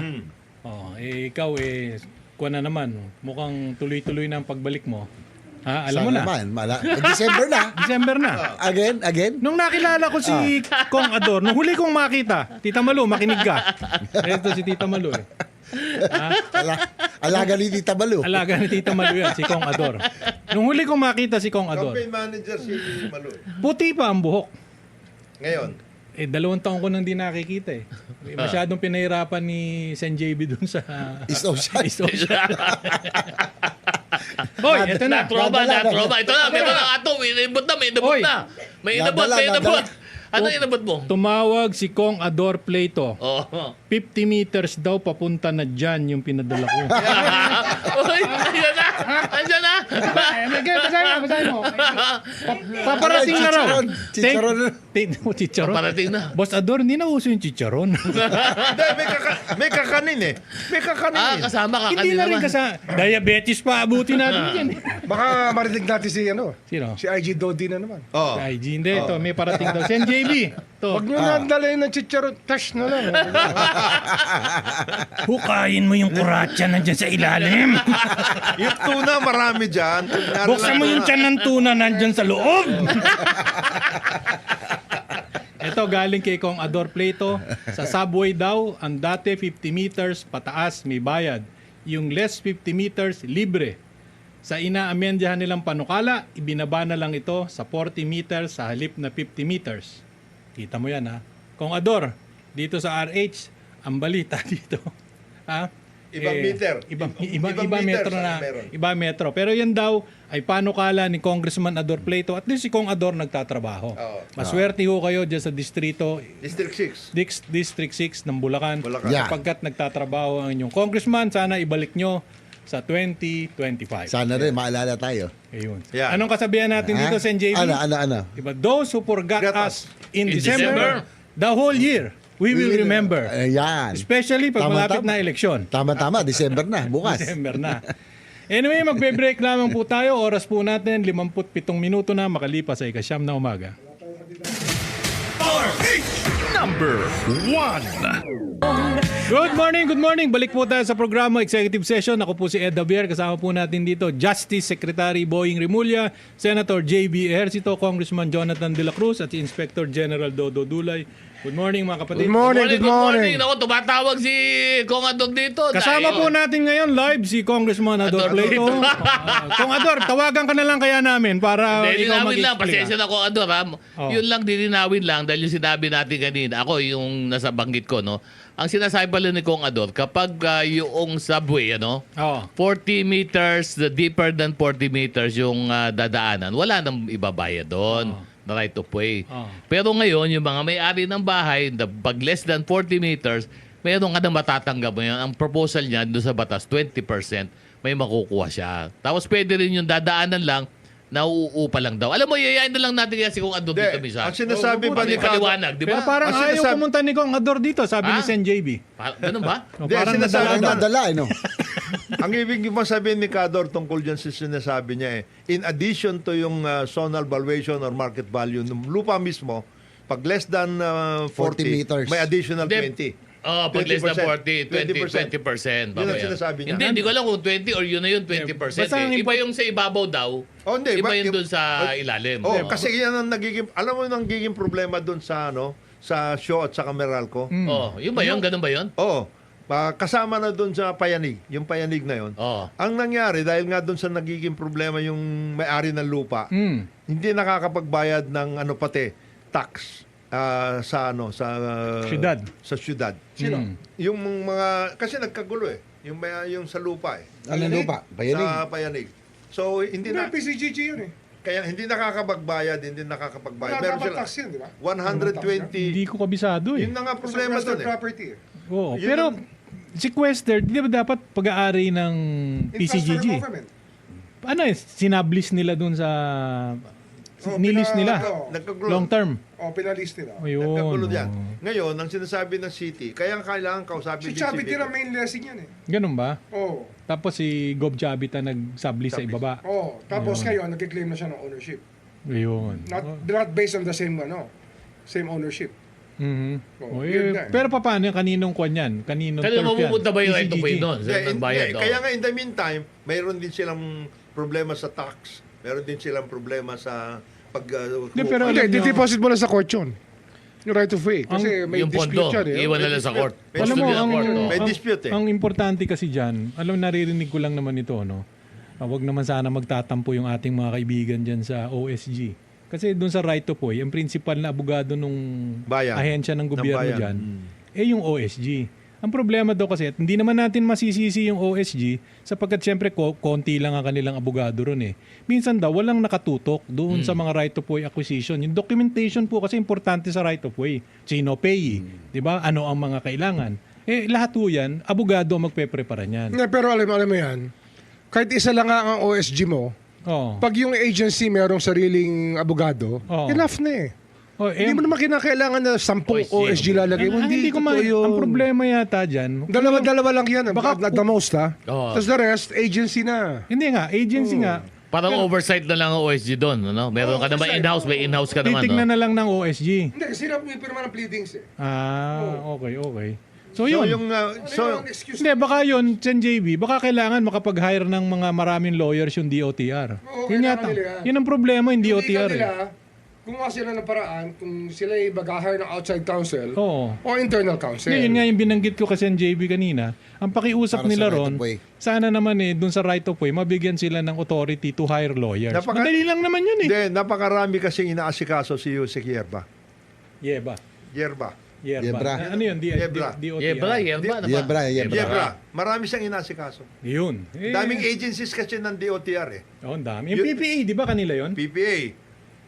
Oh, ikaw kuha na naman. Mukhang tuloy-tuloy na ang pagbalik mo. Ha? Alam mo na. December na. December na. Again? Nung nakilala ko si Kong Ador, nung huli kong makita, Tita Malu, makinig ka. Ito si Tita Malu eh. Ha? Alaga ni Tita Balu. Alaga ni Tita Malu yan, si Kong Ador. Nung huli kong makita si Kong Ador, Campaign manager si Maloy. puti pa ang buhok. Ngayon, 2 taon ko nang di nakikita eh. Masyadong pinahirapan ni Sen JB dun sa East Ocean. East Ocean. Hoy, eto na. Na-trauma. Nadala. Ito na, ato. May inabot na. Oy. May inabot. Nadala. Ano inabot mo? Tumawag si Kong Ador Plato. Oh. 50 meters daw papunta na dyan yung pinadala ko. Uy, ayan na. Andiyan na. Basahin mo. Paparating na raw. Chicharon. Chicharon. Parating na. Boss Ador, hindi na uso yung chicharon. hindi, may kakanin eh. May kakanin eh. Kasama ka Hindi na rin naman. diabetes pa abutin natin yan. Baka marinig natin si Sino? si IG Dodi na naman. Oh. Ay, hindi. Ito, may parating daw. Sen JB. To. Huwag nyo na dalayin ng chicharon, tash na lang. Hukayin mo yung kuratsa nandyan sa ilalim. Yung tuna marami dyan. Kunyari Buksan lang mo yung tuna. tiyan ng tuna nandyan sa loob. Ito galing kay Kong Ador Plato. Sa subway daw, ang dati 50 meters pataas may bayad. Yung less 50 meters libre. Sa inaamendyahan nilang panukala, ibinaba na lang ito sa 40 meters sa halip na 50 meters. Kita mo yan ha. Kong Ador, dito sa RH, ang balita dito. Ha? Ibang meter. Ibang Ibang metro meters na. ang meron. Iba metro. Pero yan daw ay panukala ni Congressman Ador Plato. At least si Kong Ador nagtatrabaho. Oo. Maswerte ho kayo dyan sa distrito, District 6. District 6 ng Bulacan. Bulacan. Yeah. Sapagkat nagtatrabaho ang inyong congressman. Sana ibalik nyo sa 2025. Sana rin, maalala tayo. Ayun. Yeah. Anong kasabihan natin dito, Sen JB? Ano? Diba? Those who forgot Forgot us in In December, the whole year, we will remember. Ayan. Especially pag malapit Tama-tama. na eleksyon. Tama, December na, bukas. December na. Anyway, magbe-break lamang po tayo. Oras po natin, 57 minuto na makalipas sa ikasyam na umaga. Number 1. Good morning. Balik po tayo sa programa Executive Session. Ako po si Ed Davier. Kasama po natin dito Justice Secretary Boying Rimulya, Senator J.B. Ejercito, Congressman Jonathan De La Cruz at si Inspector General Dodo Dulay. Good morning mga kapatid. Good morning, good morning. Ako, tumatawag si Kong Adog dito. Kasama po natin ngayon live si Congressman Ador Ador Plato. Plato. Kung Ador, tawagan ka na lang kaya namin para Hindi, ikaw linawin lang. mag-explain. Pasensya na Kong Ador, ha? Oh. Yun lang, dilinawin lang dahil yung sinabi natin kanina. Ako, yung nasa banggit ko, no? Ang sinasabi pala ni Kong Ador, kapag yung subway, ano? Oh. 40 meters, the deeper than 40 meters yung dadaanan, wala nang ibabayad doon. Na right of way. Oh. Pero ngayon, yung mga may-ari ng bahay, pag less than 40 meters, mayroon ka na matatanggap mo yan. Ang proposal niya doon sa batas, 20%, may makukuha siya. Tapos pwede rin yung dadaanan lang, nauupa lang daw. Alam mo, yayain na lang natin kasi kung ando dito Hindi, minsan. ang sinasabi ba Hindi ni Kado? paliwanag, di Pero ba? parang Ang ayaw sinasabi- pumunta ni Kong Ador dito, sabi ni Ha? Sen JB. Ganun ba? Hindi, Parang sinasabi nadala- Ang nadala, no? Ang ibig mo sabihin ni Kador tungkol dyan sa sinasabi niya in addition to yung zonal valuation or market value ng lupa mismo, pag less than 40 meters. may additional 20. Oh, pag less than 40, 20%. 20%. Yun ang babayaran. sinasabi niya. Hindi ko alam kung 20 or yun na yun, 20%. Basta ang Iba yung sa ibabaw daw, Oh, hindi, iba ba- yun dun sa ilalim. Oh, Oo. kasi yan ang nagiging, alam mo yung nagiging problema doon sa sa show at sa Meralco. Oh, yun ba yun? Ganun ba yun? Oo. Kasama na doon sa payanig, yung payanig na yon. Oo. Ang nangyari, dahil nga doon sa nagiging problema yung may-ari ng lupa, hindi nakakapagbayad ng ano pati tax sa Syudad. Sa syudad. Sino? Yung mga kasi nagkagulo eh. Yung sa lupa eh. Ano lupa? Bayanig. Sa Payanig. So hindi Hindi, na PCGG yun eh. kaya hindi nakakapagbayad. Wala Meron dapat sila tax yun, di ba? 120. Hindi ko kabisado eh. Yun na nga problema Problema doon eh. property eh. Oo, Yun pero ang- sequestered, di ba dapat pag-aari ng Infrastructure PCGG? government. Ano eh, sinablis nila dun sa... Oh, nilis nila. Nagkagulo. Long term. O, pinalist nila. Ayun. Nagkagulo oh. diyan. Ngayon, ang sinasabi ng city, kaya kailangan kausapin Si din Chavit Vico. din ang main blessing yan eh. Ganun ba? Oo. Tapos si Gob Chavita nagsabli sa Sablis. ibaba. Oo. Tapos ngayon, nag-claim na siya ng ownership. Ayun. Not based on the same same ownership. Mhm. Oh, Oh, yun eh, na eh. pero paano yung kaninong kwan yan? Kaninong Kaya turf yan? mapupunta ba yung right to PCGG? pay doon? Sa Hindi, nagbayad, hindi. oh. Kaya nga in the meantime, mayroon din silang problema sa tax. Mayroon din silang problema sa pag... Hindi, pero Hindi, alam nyo- di-deposit mo lang sa court yun. Yung right of way. Kasi may yung dispute pondo, yan eh. iwan na lang sa court. May Alam mo, Custody ng ang, court, oh. May dispute eh. ang importante kasi dyan, alam, naririnig ko lang naman ito, no? Wag naman sana magtatampo yung ating mga kaibigan dyan sa OSG. Kasi doon sa right of way, ang principal na abogado nung Bayan. ahensya ng gobyerno Ng bayan. dyan, eh yung OSG. Ang problema daw kasi, at hindi naman natin masisisi yung OSG sapagkat siyempre konti lang ang kanilang abogado ron eh. Minsan daw, walang nakatutok doon sa mga right of way acquisition. Yung documentation po kasi importante sa right of way. Sino pay, di ba? Ano ang mga kailangan. Eh lahat po yan, abogado ang magpe-prepara niyan. Hindi, pero alam mo yan, kahit isa lang nga ang OSG mo, Oh. pag yung agency merong sariling abogado, Oo. enough na eh. Oh, Hindi mo naman kinakailangan na 10 OSG lalagay mo. Hindi ko totoo yun. ang problema yata dyan, Dalawa-dalawa lang yan. Baka- At the most ha. Oo. Tapos the rest, agency na. hindi nga, agency nga, Parang oversight na lang ang OSG doon. Ano? Meron ka naman oversight. in-house, may in-house ka naman. titignan No? na lang ng OSG. Hindi, kasi sila may pirma ng pleadings eh. Okay. So So, yun. yung... So, excuse Hindi, baka yun, Chen JB, baka kailangan makapag-hire ng mga maraming lawyers yung DOTR. Oo, Yun kailangan yata. nila yan. Yun ang problema, yung Hindi DOTR. nila, Eh. gumawa sila ng paraan kung sila ay mag-hire ng outside counsel Oo. o internal counsel. Hindi, yun nga yung binanggit ko kasi JB kanina. Ang pakiusap Para sa nila right ron, of way. sana naman dun sa right of way, mabigyan sila ng authority to hire lawyers. Madali lang naman yun eh. Hindi, napakarami kasing inaasikaso si Yusek Yerba. Yerba. Yebra. Ano yun? Yebra. DOTR. Yebra, Yebra. ano ba? Yebra. Yerba. Marami siyang inaasikaso. Yun. Daming agencies kasi ng DOTR eh. Oh, ang dami. Yung PPA, di ba kanila yun? PPA.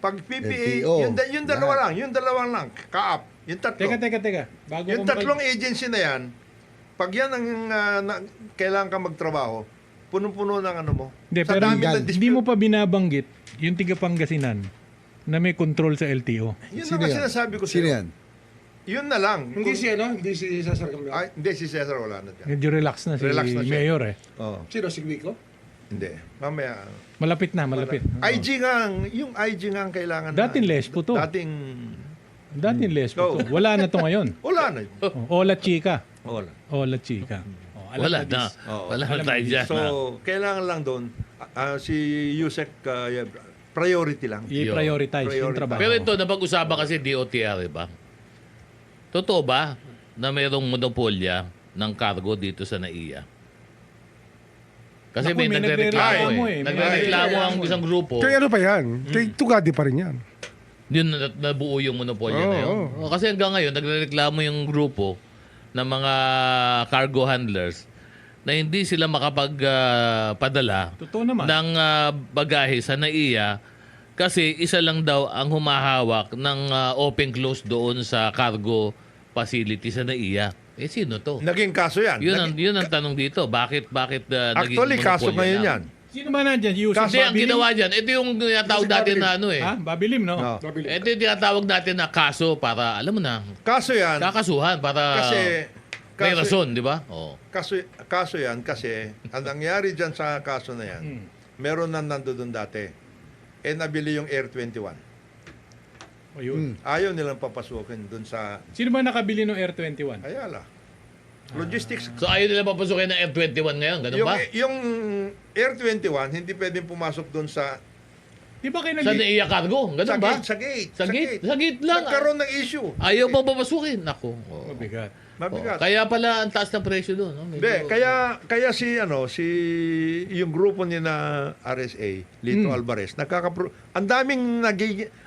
Pag PPA, LTO. yung dalawa lang, yung dalawang lang, kaap, yung tatlo. Teka. Bago Yung ko tatlong agency na yan, pag yan ang kailangan ka magtrabaho, punong-puno ng ano mo. Hindi, Sa pero dami ng hindi dispute. mo pa binabanggit yung tiga Pangasinan na may control sa LTO. Yun Sino na nga yan? sinasabi ko Sino sa'yo. yan? Yun na lang. Hindi si Cesar Camilo. Ay, hindi, si Cesar wala na dyan. Medyo relax na si Relax na siya. Mayor eh. Oo. Sino, si Vico? Hindi. Mamaya. Malapit na. IG nga, yung IG nga ang kailangan Dating na. Lespo to. Dating, Lesbo Go. to. Wala na to ngayon. wala na. Ola Chica. Wala. Ola Chica. Alam Wala na na. this. Oo. Wala na tayo dyan. So, kailangan lang doon, si Yusek, priority lang. I-prioritize yung Prioritize. trabaho. Pero ito, napag-usapan kasi DOTR, ba? Totoo ba na mayroong monopolya ng cargo dito sa NAIA? Kasi Naku, may may nagre-reklamo nagre-reklamo eh. eh. Nagre-reklamo ang isang grupo. Kaya ano pa yan? Kay Tugadi pa rin yan. Yun nabuo yung monopolya na yun. Oo. Kasi hanggang ngayon, nagre-reklamo yung grupo ng mga cargo handlers na hindi sila makapagpadala Totoo naman. ng bagahe sa NAIA kasi isa lang daw ang humahawak ng open-close doon sa cargo facility sa NAIA. Eh, sino to? Naging kaso yan. Yun ang tanong dito. Bakit naging Actually, kaso monopolya ngayon na? yan. Sino ba nandyan? Yusuf Hindi, ang Babilim? ginawa dyan, ito yung tinatawag natin na ano eh. Ha? Babilim, no? No. Ito yung tinatawag natin na kaso para, alam mo na, Kaso yan, kakasuhan para may kasi, rason, di ba? Oh. kaso yan kasi ang nangyari dyan sa kaso na yan, meron na nandoon dati. Nabili yung Air 21. O yun. Ayaw nilang papasukin doon sa Sino ba nakabili ng Air 21? Ayala. Logistics. So ayaw nila papasukin ng F21 ngayon, ganun ba? Yung Air 21, hindi pwedeng pumasok doon sa Di ba kayo Sa NAIA cargo, ganun sa ba? gate, sa gate. Sa gate lang. Nagkaroon ng issue. Ayaw pa papasukin. Nako. Oh. Mabigat. Mabigat. Kaya pala ang taas ng presyo doon. No? Hindi, kaya si yung grupo ni na RSA, Lito Alvarez, ang daming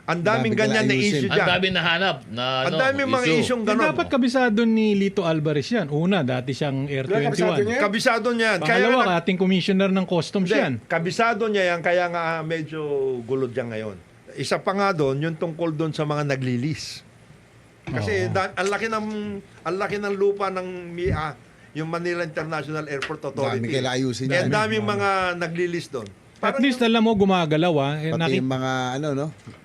Daming ganyan na ayusin. issue Ang diyan. dami nahanap na Ang daming mga issue. isyong Eh, ganon. dapat kabisado ni Lito Alvarez yan. Una, dati siyang Air Kabisado 21. niya? Kabisado niya yan. Pangalawa, ating commissioner ng customs yan. Kabisado niya yan, kaya nga medyo gulod yan ngayon. Isa pa nga doon, yung tungkol doon sa mga naglilis. Kasi ang laki ng lupa ng MIA, yung Manila International Airport Authority. Dami kailangan ayusin Kaya yan. daming mga naglilis doon. At least alam mo, gumagalaw Pati yung mga,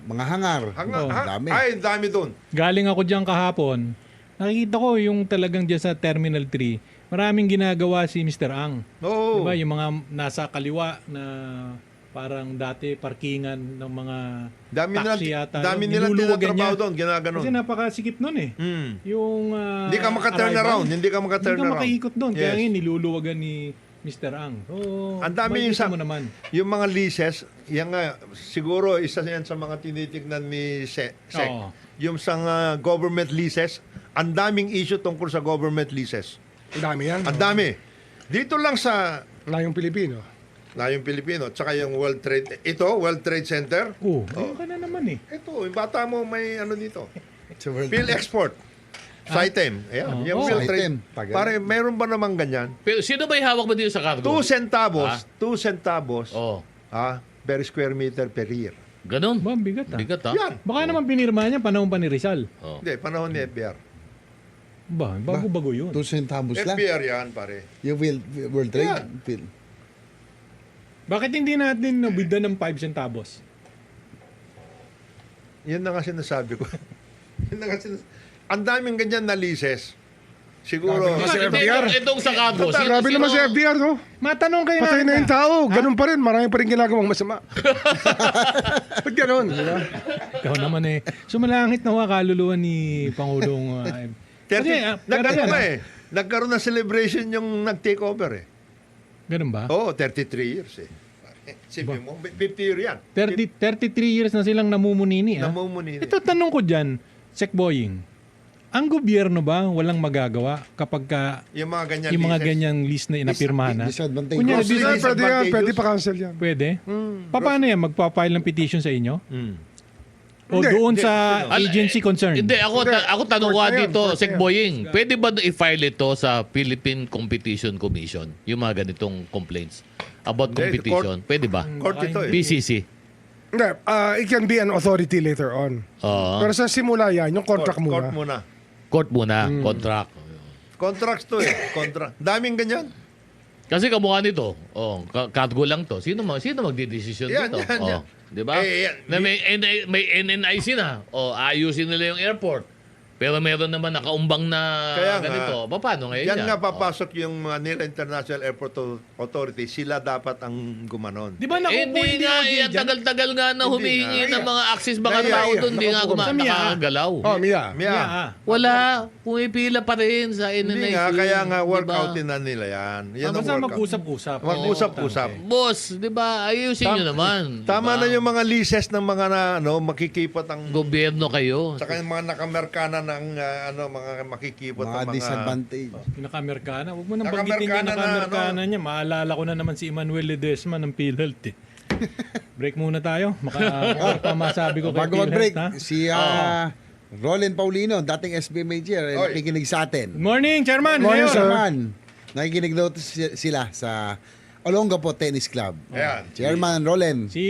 mga hangar. Dami. Ay, dami doon. Galing ako diyan kahapon. Nakikita ko yung talagang diyan sa Terminal 3. Maraming ginagawa si Mr. Ang. Oo. Diba? Yung mga nasa kaliwa na parang dati parkingan ng mga taxi yata. Dami nilang Niluluwagan tinatrabaho niya. doon, ginaganon. Kasi napakasikip nun eh. Mm. Yung Hindi ka maka-turn arrival, around, hindi ka maka-turn Hindi ka around. makaikot doon. Kaya Yes. ngayon niluluwagan ni Mr. Ang. So, Ang dami yung makikita mo naman. yung mga leases, yan nga, siguro isa yan sa mga tinitignan ni Sec. Oo. Yung sa government leases, ang daming issue tungkol sa government leases. Ang dami yan. Ang dami. Dito lang sa Layong Pilipino. yung Pilipino, tsaka yung World Trade Center. Oh, ayun ka na naman eh. Ito, yung bata mo may ano dito. Sa World Phil Export. Sitem. Ayan, yung Phil Sitem. Trade. Pare, meron ba naman ganyan? Pero sino ba yung hawak mo dito sa cargo? 2 centavos Oh, per square meter per year. ganun. Ba, bigat ah. Bigat ha? Yan. Baka naman pinirma niya panahon pa ni Rizal. Oh. Hindi, panahon ni FBR. Ba, bago-bago yun. 2 centavos lang. FBR yan, pare. Yung World Trade. Yan. Phil. Bakit hindi natin nabida ng 5 centavos? Yan na nga sinasabi ko. Yan na nga ang daming ganyan na leases. Siguro. Grabe Kasi Kasi FDR. itong sa cargo. Grabe naman si FDR, no? Matanong kayo Patay na natin yung tao. Ganun pa rin. Marami pa rin ginagawang masama. Ba't ganun? Di ba? Ikaw naman eh. Sumalangit na kaluluwa ni Pangulong... Nagkaroon na eh. Nagkaroon ng celebration yung nag-take over eh. Ganun ba? Oo, 33 years eh. Sabi mo, 50 year yan. 33 years na silang namumunini. Ah. Namumuni. Ito, tanong ko dyan, Sec Boying, ang gobyerno ba walang magagawa kapag Yung mga ganyan yung mga leases. ganyang list na inapirmahan na? Disadvantage. Kunyari, Grossly Pwede yan. disadvantageous. Pwede pa cancel yan. Pwede? Paano yan? Magpa-file ng petition sa inyo? O Hindi, doon hindi. sa agency concerned? Hindi, ako tanong ko Court na yan, dito, court na Sec yan. Boying, pwede ba i-file ito sa Philippine Competition Commission? Yung mga ganitong complaints about Hindi, competition. Pwede ba? Court ito eh. PCC. Hindi. It can be an authority later on. Oo. Pero sa simula yan, yung contract Court muna. muna. Court muna, contract. Contracts to eh. Contract. Daming ganyan. Kasi kamukha nito, cargo lang to. Sino magdidesisyon Yan, dito? yan, yan. 'Di ba? Yan. Na may NNIC na. Ayusin nila yung airport. Pero meron naman nakaumbang na Kaya nga, ganito. Paano ngayon Yan yan? nga papasok yung Manila International Airport Authority. Sila dapat ang gumanon. Di ba nakupo Hindi yung nga, DOJ dyan? tagal-tagal nga na Hindi humihingi nga. ng mga access mga Kaya, tao doon. Hindi nga Sa MIA. nakagalaw. Oh, Mia. Mia. Yeah. Wala. Pumipila pa rin sa NNIC. Hindi nga, kaya nga work Diba? out na nila yan. Yan ang Basta workout. mag-usap-usap. Mag-usap-usap. Boss, di ba? Ayusin nyo naman. Tama Diba? na yung mga leases ng mga makikipot ang Gobyerno kayo. saka yung mga nakamerkana ng mga makikipot Mga ng mga disadvantage. Pinaka-Amerikana. Huwag mo nang banggitin yung Naka-Amerikana na, naka-Amerikana niya. Maalala ko na naman si Emmanuel Ledesma ng PhilHealth eh. Break muna tayo. Baka masabi ko kay Bago mag-break, PhilHealth, ha? si Roland Paulino, dating SBMA chair, Oy. nakikinig sa atin. Good morning, Chairman. Morning, Mayor. sir. Chairman, nakikinig daw sila sa Olongapo Tennis Club. Ayan. Chairman Roland. Si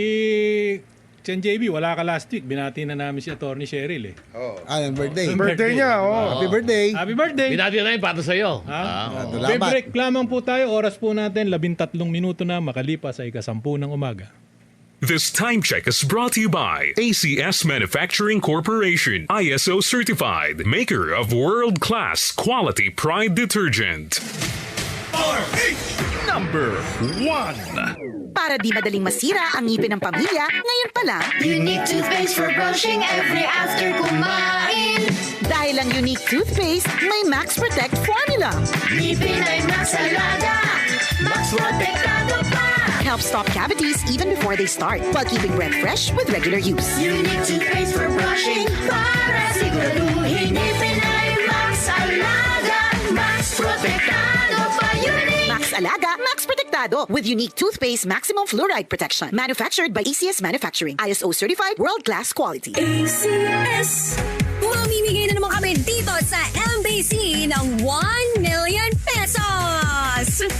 Chen JB, wala ka last week. Binati na namin si Attorney Cheryl eh. Oh. Ang birthday. Birthday niya, oh. Happy birthday. Happy birthday! Binati na yun para sa'yo. Ha? Salamat. Break lamang po tayo. Oras po natin, 13 minuto na makalipas ay 10 ng umaga. This time check is brought to you by ACS Manufacturing Corporation, ISO certified, maker of world-class quality Pride detergent. Number 1. Para di madaling masira ang ngipin ng pamilya, ngayon pa lang, Unique toothpaste for brushing every after kumain. dahil ang unique toothpaste may Max Protect formula. Ngipin ay mas alaga, mas protektado pa. Helps stop cavities even before they start, while keeping breath fresh with regular use. Unique toothpaste for brushing para siguraduhin ngipin ay mas alaga. Max Protectado pa Unique. Max Alaga, Max Protectado with unique toothpaste maximum fluoride protection. Manufactured by ACS Manufacturing. ISO certified world-class quality. ACS. Mamimigay na naman kami dito sa MBC ng 1 million pesos.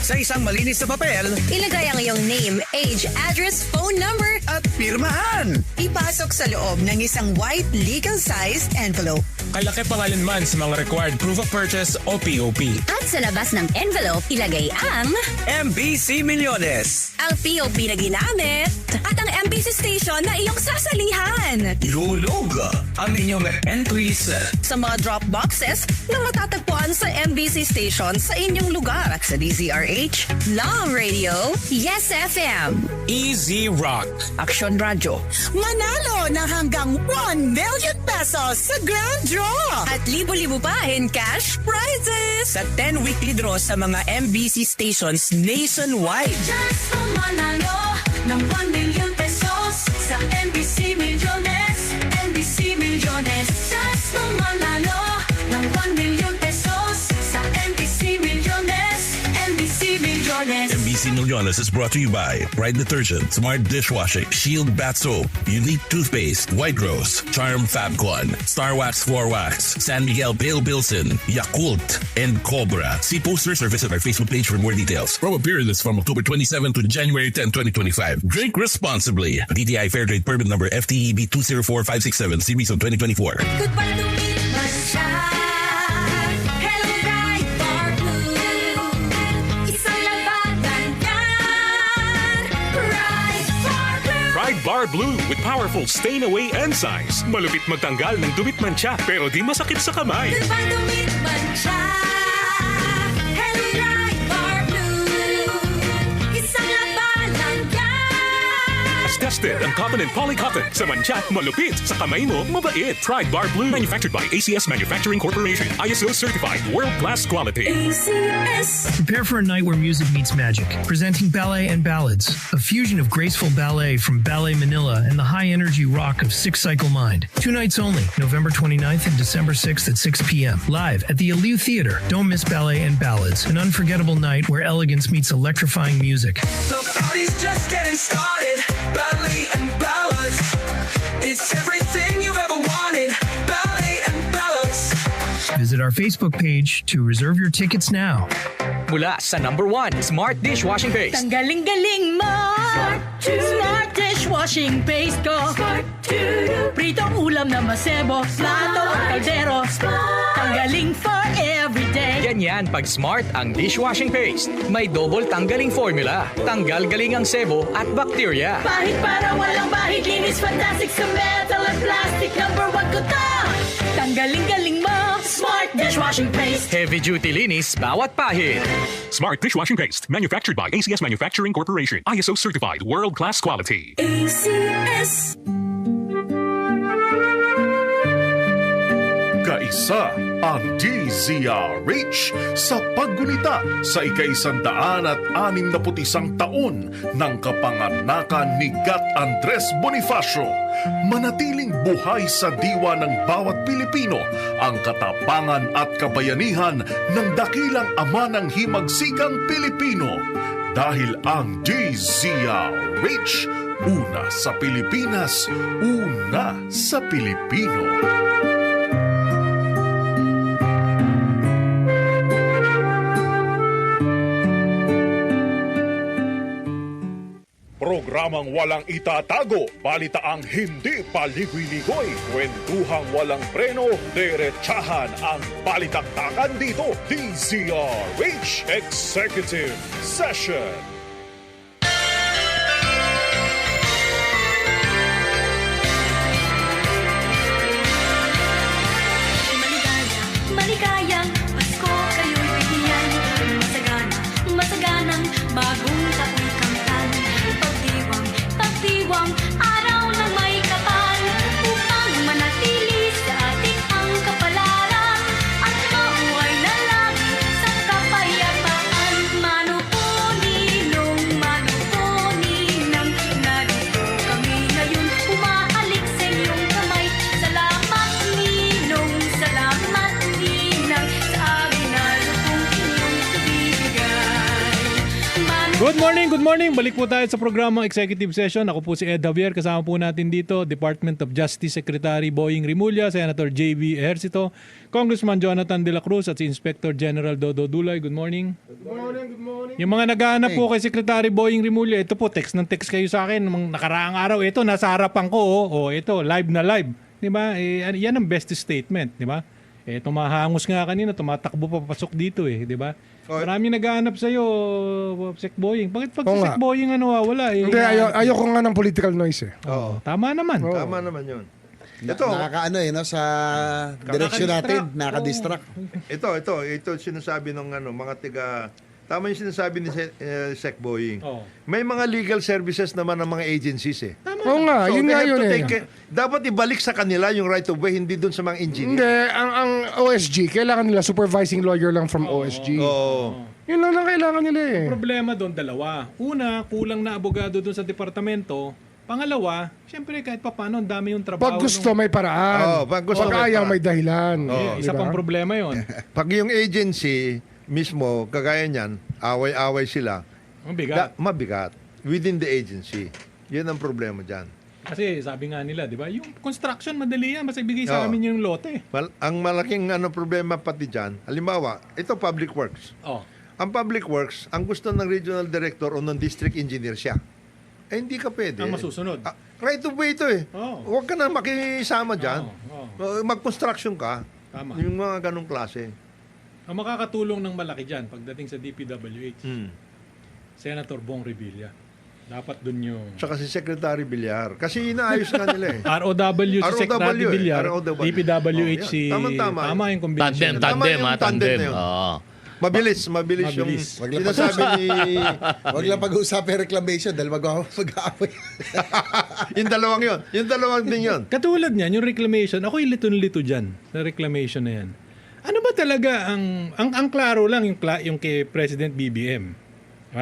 Sa isang malinis na papel Ilagay ang iyong name, age, address, phone number. at pirmahan. Ipasok sa loob ng isang white legal-sized envelope. Kalaki pangalan man sa mga required proof of purchase o POP. At sa labas ng envelope, ilagay ang MBC Millones. ang POP na ginamit at ang MBC station na iyong sasalihan. Ihulog ang inyong entries. Sa mga drop boxes na matatagpuan sa MBC station sa inyong lugar at sa DZRH, Love Radio, Yes FM. Easy Rock. Action Radio. Manalo ng hanggang 1 million pesos sa Grand Draw! At libo-libo pa in cash prizes. Sa 10 weekly draw sa mga MBC stations nationwide. Just for manalo ng 1 million pesos sa NBC Millones. NBC Millones. Just for manalo ng 1 million pesos sa NBC Millones. NBC Millones. MBC Millones is brought to you by Pride Detergent, Smart Dishwashing, Shield Bath Soap, Elite Toothpaste, White Rose, Charm Fabcon, Star Wax Floor Wax, San Miguel Pale Bilson, Yakult, and Cobra. See posters or visit our Facebook page for more details. Promo period is from October 27 to January 10, 2025. Drink responsibly. DTI Fair Trade Permit number FTEB 204567, series of 2024. Goodbye to me, Masya. Hello, Bright Bar Blue. Isang labatan yan. Bright Bar Blue. Pride Bar Blue with powerful stain-away enzymes. Malupit magtanggal ng dumit mancha pero di masakit sa kamay. Goodbye to me, Masya. Hello, Bright Bar Blue. Isang labatan yan. As tested ang cotton and polycotton. Sa mancha, malupit. Sa kamay mo, mabait. Pride Bar Blue. Manufactured by ACS Manufacturing Corporation. ISO certified world-class quality. ACS. Prepare for a night where music meets magic. Presenting Ballet and Ballads, a fusion of graceful ballet from Ballet Manila and the high-energy rock of Six Cycle Mind. 2 nights only, November 29th and December 6th at 6 p.m. Live at the Aliu Theater. Don't miss Ballet and Ballads, an unforgettable night where elegance meets electrifying music. The party's just getting started. Ballet and ballads. It's everything you've ever wanted. Ballet and ballads. Visit our Facebook page to reserve your tickets now. Mula sa number 1, Smart Dishwashing Paste. Ang galing-galing mo. Smart dishwashing paste ko. Pritong ulam na masebo. Plato at kaldero. Tanggaling for everyday. Ganyan pag Smart ang dishwashing paste. May double tanggaling formula. Tanggal galing ang sebo at bacteria. Bahid para walang bahid. Linis fantastic sa metal at plastic. Number 1 ko to. Tanggaling-galing mo. Smart dishwashing paste. Heavy duty linis bawat pahid. Smart Dishwashing Paste. Manufactured by ACS Manufacturing Corporation. ISO certified world-class quality. ACS. Kaisa ang DZRH sa paggunita sa ika-161 taon ng kapanganakan ni Gat Andres Bonifacio. Manatiling buhay sa diwa ng bawat Pilipino ang katapangan at kabayanihan ng dakilang ama ng himagsikang Pilipino. Dahil ang DZRH, una sa Pilipinas, una sa Pilipino. Programang walang itatago, balitaang hindi paligoy-ligoy, kwentuhang walang preno, derechahan ang balitaktakan dito. DZRH Executive Session. Maligayang Pasko kayo'y bigyan. Masaganang bagong tao'y kamtan. Pagdiwang araw ng may kapal. Upang manatili sa ating ang kapalaran. At mamuhay na lagi sa kapayapaan. Manupuninong, manupuninang. Narito kami ngayon, umahalik sa iyong kamay. Salamat ninong, salamat ninang. Good morning. Balik po tayo sa programang Executive Session. Ako po si Ed Javier. Kasama po natin dito, Department of Justice Secretary Boying Rimulya, Senator J.B. Ejercito, Congressman Jonathan De La Cruz at si Inspector General Dodo Dulay. Good morning. Good morning. Yung mga naghahanap po kay Secretary Boying Rimulya, ito po, text kayo sa akin. Mga nakaraang araw, ito, nasa harapan ko. Ito, live na live. Diba? Yan ang best statement. Diba? Tumahangos nga kanina, tumatakbo papasok dito diba? Marami naghahanap sa'yo, Sec Boying. Bakit pag si Sec Boying wala Hindi, ayoko nga ng political noise Oo. Tama naman. Tama naman yun. Ito, Nakakaano no, sa direksyon natin, nakadistract. ito sinasabi ng mga tiga. Tama yung sinasabi ni Sec Boying. May mga legal services naman ng mga agencies Oo nga, So yun they nga have yun to take dapat ibalik sa kanila yung right of way, hindi dun sa mga engineer. Hindi, ang OSG, kailangan nila supervising lawyer lang from OSG. Oo. Yun lang kailangan nila Problema doon, dalawa. Una, kulang na abogado doon sa departamento. Pangalawa, syempre kahit paano, ang dami yung trabaho. Pag gusto, may paraan. Pag gusto, Pag may ayaw, paraan. may dahilan. Isa Diba? pang problema yon. Pag yung agency mismo, kagaya niyan, away-away sila, Mabigat. mabigat within the agency. Yan ang problema dyan. Kasi sabi nga nila, di ba? Yung construction, madali yan. Basta ibigay sa Oo. amin yung lote. Ang malaking problema pati dyan, halimbawa, ito public works. Ang public works, ang gusto ng regional director o ng district engineer siya. Hindi ka pwede. Ang masusunod. Right of way ito Huwag ka na makisama dyan. Mag-construction ka. Tama. Yung mga ganong klase. Ang makakatulong ng malaki dyan pagdating sa DPWH, Hmm. Senator Bong Revilla. Dapat dun yung... Tsaka si Secretary Villar. Kasi inaayos nga nila ROW si Secretary Villar, ROW. DPWH yan. si... Tama. Tama yung combination. Tandem. Tandem na yun. Mabilis yung Mabilis. sinasabi ni... Wag lang pag-uusapan reclamation dahil mag-aaway. yung dalawang din yun. Katulad niyan, yung reclamation, ako'y lito-lito dyan sa reclamation na yan. Ano ba talaga ang klaro lang yung kay President BBM?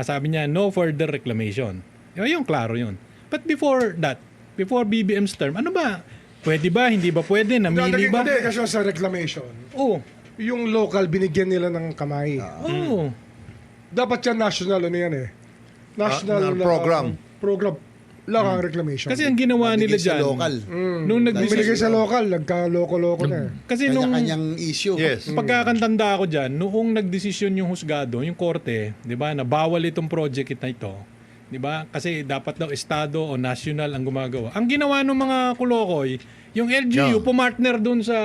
Sabi niya, no further reclamation. Yung klaro yun. But before that, before BBM's term, ano ba? Pwede ba? Hindi ba pwede? Namili ba? Kasi sa reclamation, yung local, binigyan nila ng kamay. Dapat yan national, national program lang ang reclamation. Kasi ang ginawa nila Sa dyan, local. nung Binigay sa local, nagka-loko-loko na Kasi nung Kanya-kanyang issue. Yes. pagkakantanda ko dyan, noong nagdesisyon yung husgado, yung korte, di ba, na bawal itong project na ito, di ba? Kasi dapat daw estado o national ang gumagawa. Ang ginawa ng mga kulokoy, yung LGU pumartner dun sa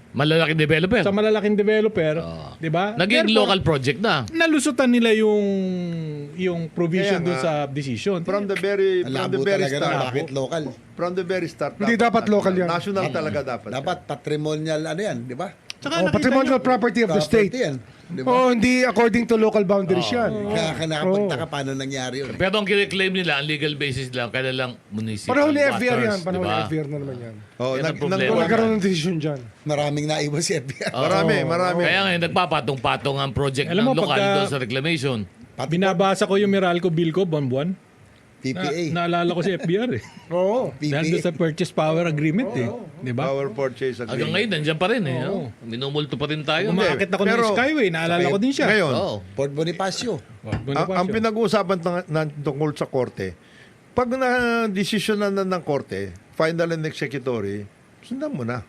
Malalaking developer. malalaking developer, di ba? Naging Therefore, local project na. nalusutan nila yung provision Kaya dun nga, sa decision. From the very Labo start. talaga na bakit local. From the very start. Hindi dapat local yan. National talaga dapat. Dapat patrimonial di ba? Tsaka nakita patrimonial nyo- property of the state. Property yan. Di ba? Hindi according to local boundaries yan. Kaya nakapagtaka paano nangyari yun. Pero ang kine-claim nila, ang legal basis lang, kaya lang municipal Panahon ni waters, FBR yan. Panahon ni diba? FBR na naman yan. Yan ang problema. Kung nagkaroon ng decision dyan. Maraming naiwan si FBI. Marami. Kaya ngayon, nagpapatong-patong ang project Alam mo, ng lokal pagka- doon sa reclamation. Binabasa ko yung Meralco bill ko, buwan-buwan. PPA. Naalala ko si FBR Oo. Dahil doon sa purchase power agreement Di ba? Power purchase Hanggang agreement. ngayon, nandiyan pa rin Minumulto pa rin tayo. Umakit ako ng Pero- Skyway, naalala ko din siya. Ngayon, Port Bonifacio. ang pinag-uusapan tungkol sa korte, pag na-desisyon na ng korte, final and executory, sundan mo na.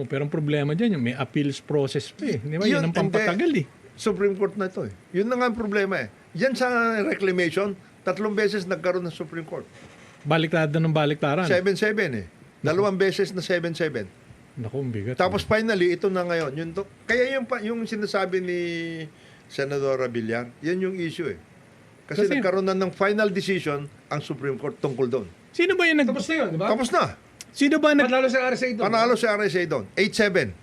Pero ang problema dyan, yung may appeals process pa Di ba? Yan ang pampatagal Supreme Court na ito Yun na nga ang problema Yan sa reclamation, 3 beses nagkaroon ng Supreme Court. Baliktaran ng baliktaran. 7-7 2 beses na 7-7. Naku, ang bigat. Tapos finally, ito na ngayon. Kaya yung sinasabi ni Senadora Villar, yan yung issue Kasi nagkaroon na ng final decision ang Supreme Court tungkol doon. Sino ba yung Tapos na yun, di ba? Tapos na. Sino ba Panalo sa RSA doon. Panalo si RSA doon. 8-7.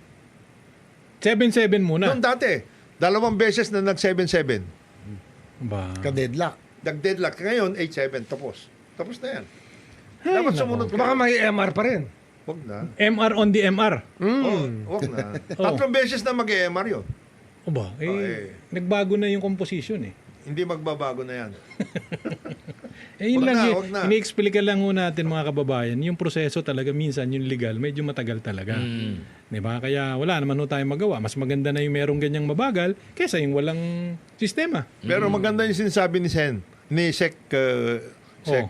7-7 muna? Noon dati, 2 beses na nag-7-7. Ba? Ka-deadlock. Nag-deadlock. Ngayon, 8-7. Tapos na yan. Dapat sumunod Baka may MR pa rin. Huwag na. MR on the MR. Huwag na. 3 beses na mag-EMR yun. O ba? Nagbago na yung composition Hindi magbabago na yan. Yun Wag lang, na, wag na. ini-explica lang ho natin mga kababayan, yung proseso talaga minsan, yung legal, medyo matagal talaga. Di ba? Kaya wala naman ho tayong magawa. Mas maganda na yung merong ganyang mabagal kaysa yung walang sistema. Pero maganda yung sinasabi ni Sec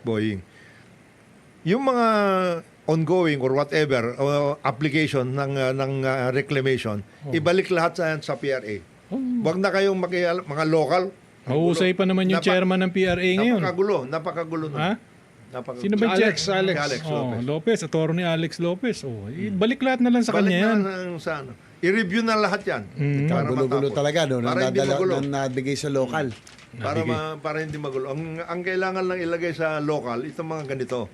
Boying. Yung mga ongoing or whatever application ng reclamation, ibalik lahat sa PRA. Wag na kayong mga local. Mahusay pa naman yung chairman ng PRA ngayon. Napakagulo. Ha? Napakagulo. Sino ba yung Alex. Alex Lopez. Lopez, attorney Alex Lopez. Balik lahat na lang sa Balik kanya yan. na sa ano. I-review na lahat yan. Para Gulo-gulo matapos. talaga, no? Para hindi magulo. Nabigay sa local. Para hindi magulo. Ang kailangan lang ilagay sa local, itong mga ganito.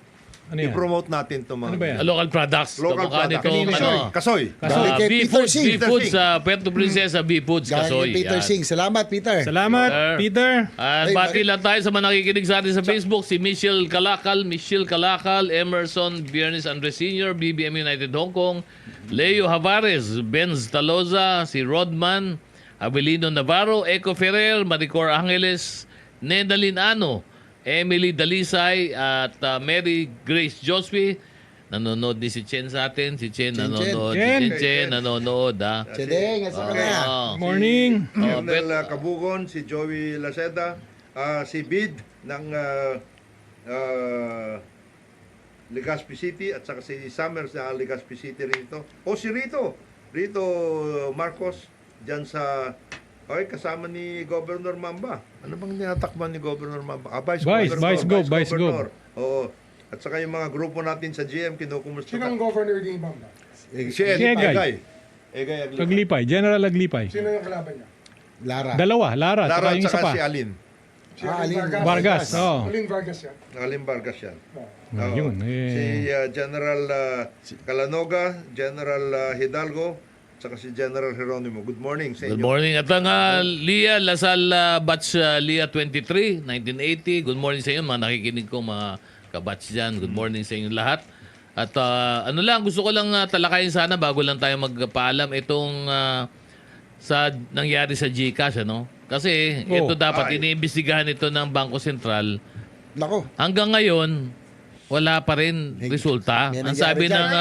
Ano yan? I-promote natin itong mga Ano ba yan? Local products. Local Kamukha product. nitong, Kasoy. Galing kay Peter B-Foods, Singh. B-Foods, Puerto Princesa, B-Foods, Galing Kasoy. kay Peter Yan. Singh. Salamat, Peter. Salamat, Sir. Peter. At bati lang tayo sa mga nakikinig sa atin sa Facebook, si Michelle Calakal, Emerson Biernes Andres Sr., BBM United Hong Kong, Leo Havares, Benz Taloza, si Rodman, Abelino Navarro, Eco Ferrer, Maricor Angeles, Nedalin Ano, Emily Dalisay, at Mary Grace Josby. Nanonood din si Chen sa atin. Si Chen nanonood. Chen. Si Chen nanonood. Chedeng, asa ka na? Morning. Colonel Kabugon, si Joey Laceda, si Bid ng Legazpi City at saka si Summers na Legazpi City rito. O si Rito Marcos dyan sa kasama ni Governor Mamba. Ano bang tinatakban ni Governor Mamba? Vice Gov. Oo. At saka yung mga grupo natin sa GM, kinukumusta. Sino ang governor ni Bamba? Si Egay. Egay Aglipay. Aglipay, General Aglipay. Sino yung kalaban niya? Lara. Lara, Lara tsaka at yung isa saka pa. si Alin. Si Alin Vargas. Oh. Alin Vargas yan. Alin Vargas yan. Yun, Si General Calanoga, General Hidalgo, saka si General Geronimo. Good morning sa Good inyo. morning. At ang Lia Lasal Batch Lia 23, 1980. Good morning sa inyo, mga nakikinig ko, mga kabatch dyan. Good morning sa inyo lahat. At ano lang, gusto ko lang talakayin sana bago lang tayo magpaalam itong sa nangyari sa GCash, ano? Kasi ito dapat iniimbestigahan ito ng Bangko Sentral. Nako. Hanggang ngayon, wala pa rin resulta. May Ang nangyari sabi dyan. ng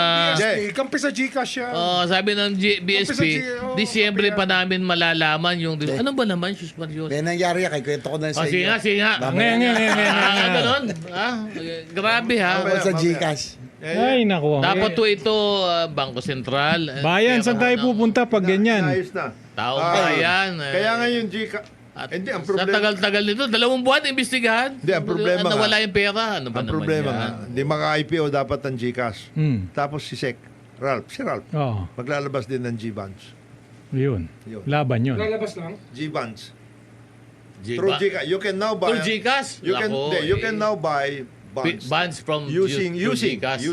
Kampi sa Gcash yan. sabi ng BSP, Disyembre pa namin malalaman yung ano ba naman, Sus Marios? May nangyari yan. Kay kwento ko na sa Sige inyo. nga. Ngayon. Ganon. Grabe ha. Tungkol sa Gcash. Ay, naku. Dapat to ito, Bangko Sentral. Bayan, saan tayo pupunta pag ganyan? Ayos na. Tao bayan. Kaya nga yung hindi, ang Sa problema. tagal-tagal nito, 2 buwan imbestigahan. Hindi, ang problema nga. Nawala yung pera. Ano ba Ang naman problema yan? nga, hindi maka-IPO dapat ang GCash. Hmm. Tapos si Ralph, Oh, maglalabas din ng G-Bonds. yun. Yun. Laban yun. Lalabas lang. G-Bonds. G- Through ba- GCash. You can now buy. Through GCash? You can now buy bonds. Bonds from using GCash.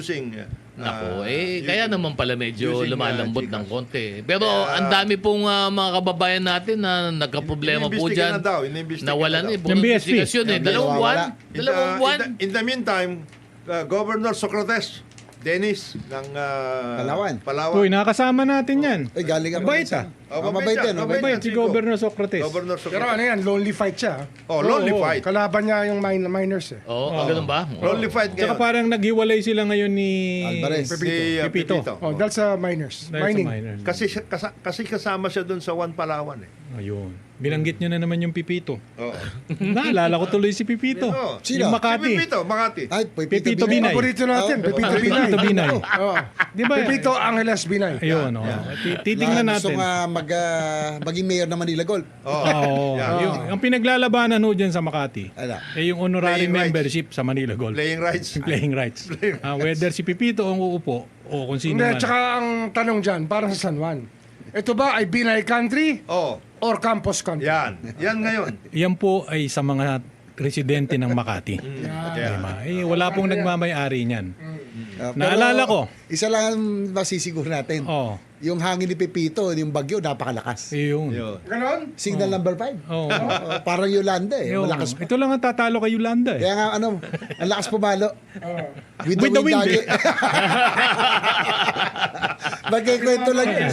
Nako, kaya naman pala medyo using, lumalambot ng GCash. konti. Pero ang dami pong mga kababayan natin na nagka-problema po Iniimbestigahan dyan. na daw, iniimbestigahan Nawala na na eh. daw. Buong Yung BSP. investigasyon eh. Yung Dalawang buwan. nawawala. Dalawang buwan. In the meantime, Governor Socrates Dennis ng Palawan. Uy, nakasama natin yan. Ay, galing ako. Mabait ah. mabait yan, Mabait si Governor Socrates. Governor Pero Socrates. ano yan, lonely fight siya. Lonely Oo. fight. Kalaban niya yung minors eh. Ganun ba? Lonely fight Tsaka ngayon. parang naghiwalay sila ngayon ni Alvarez. Si Pipito. Pipito. Oh, dahil sa minors. Dahil sa Mining. minor. Kasi kasama siya doon sa One Palawan eh. Ayun. Binanggit nyo na naman yung Pipito. Oo. Naalala ko tuloy si Pipito. Sino? Yung Si Makati. Pipito, Makati. Ay, Pepito Binay. Paborito natin, Pepito Binay. Pepito Binay. Oo. Di ba? Pepito Angeles Binay. Ayun. Oh. Titingnan Gusto natin. nga maging mayor ng Manila Gold. Oo. Ang pinaglalabanan ho dyan sa Makati, Ano? yung honorary Playing rights. membership sa Manila Gold. Playing rights. Playing rights. Whether si Pipito ang uupo o kung sino Hindi, man. tsaka ang tanong dyan, para sa San Juan. Ito ba ay Binay country Oh, or campus country? yan. Yan ngayon. Yan po ay sa mga residente ng Makati. Yeah. Diba? Wala pong nagmamay-ari niyan. Pero Naalala ko. Isa lang ang masisiguro natin. Oh. Yung hangin ni Pepito, yung bagyo, napakalakas. Yun. Yun. Ganon? Signal number 5. Oh. Parang Yolanda eh. Yun. Malakas pa. Ito lang ang tatalo kay Yolanda eh. Kaya nga, ang lakas pumalo. With With the wind lagi. eh. Magkikwento lang yun.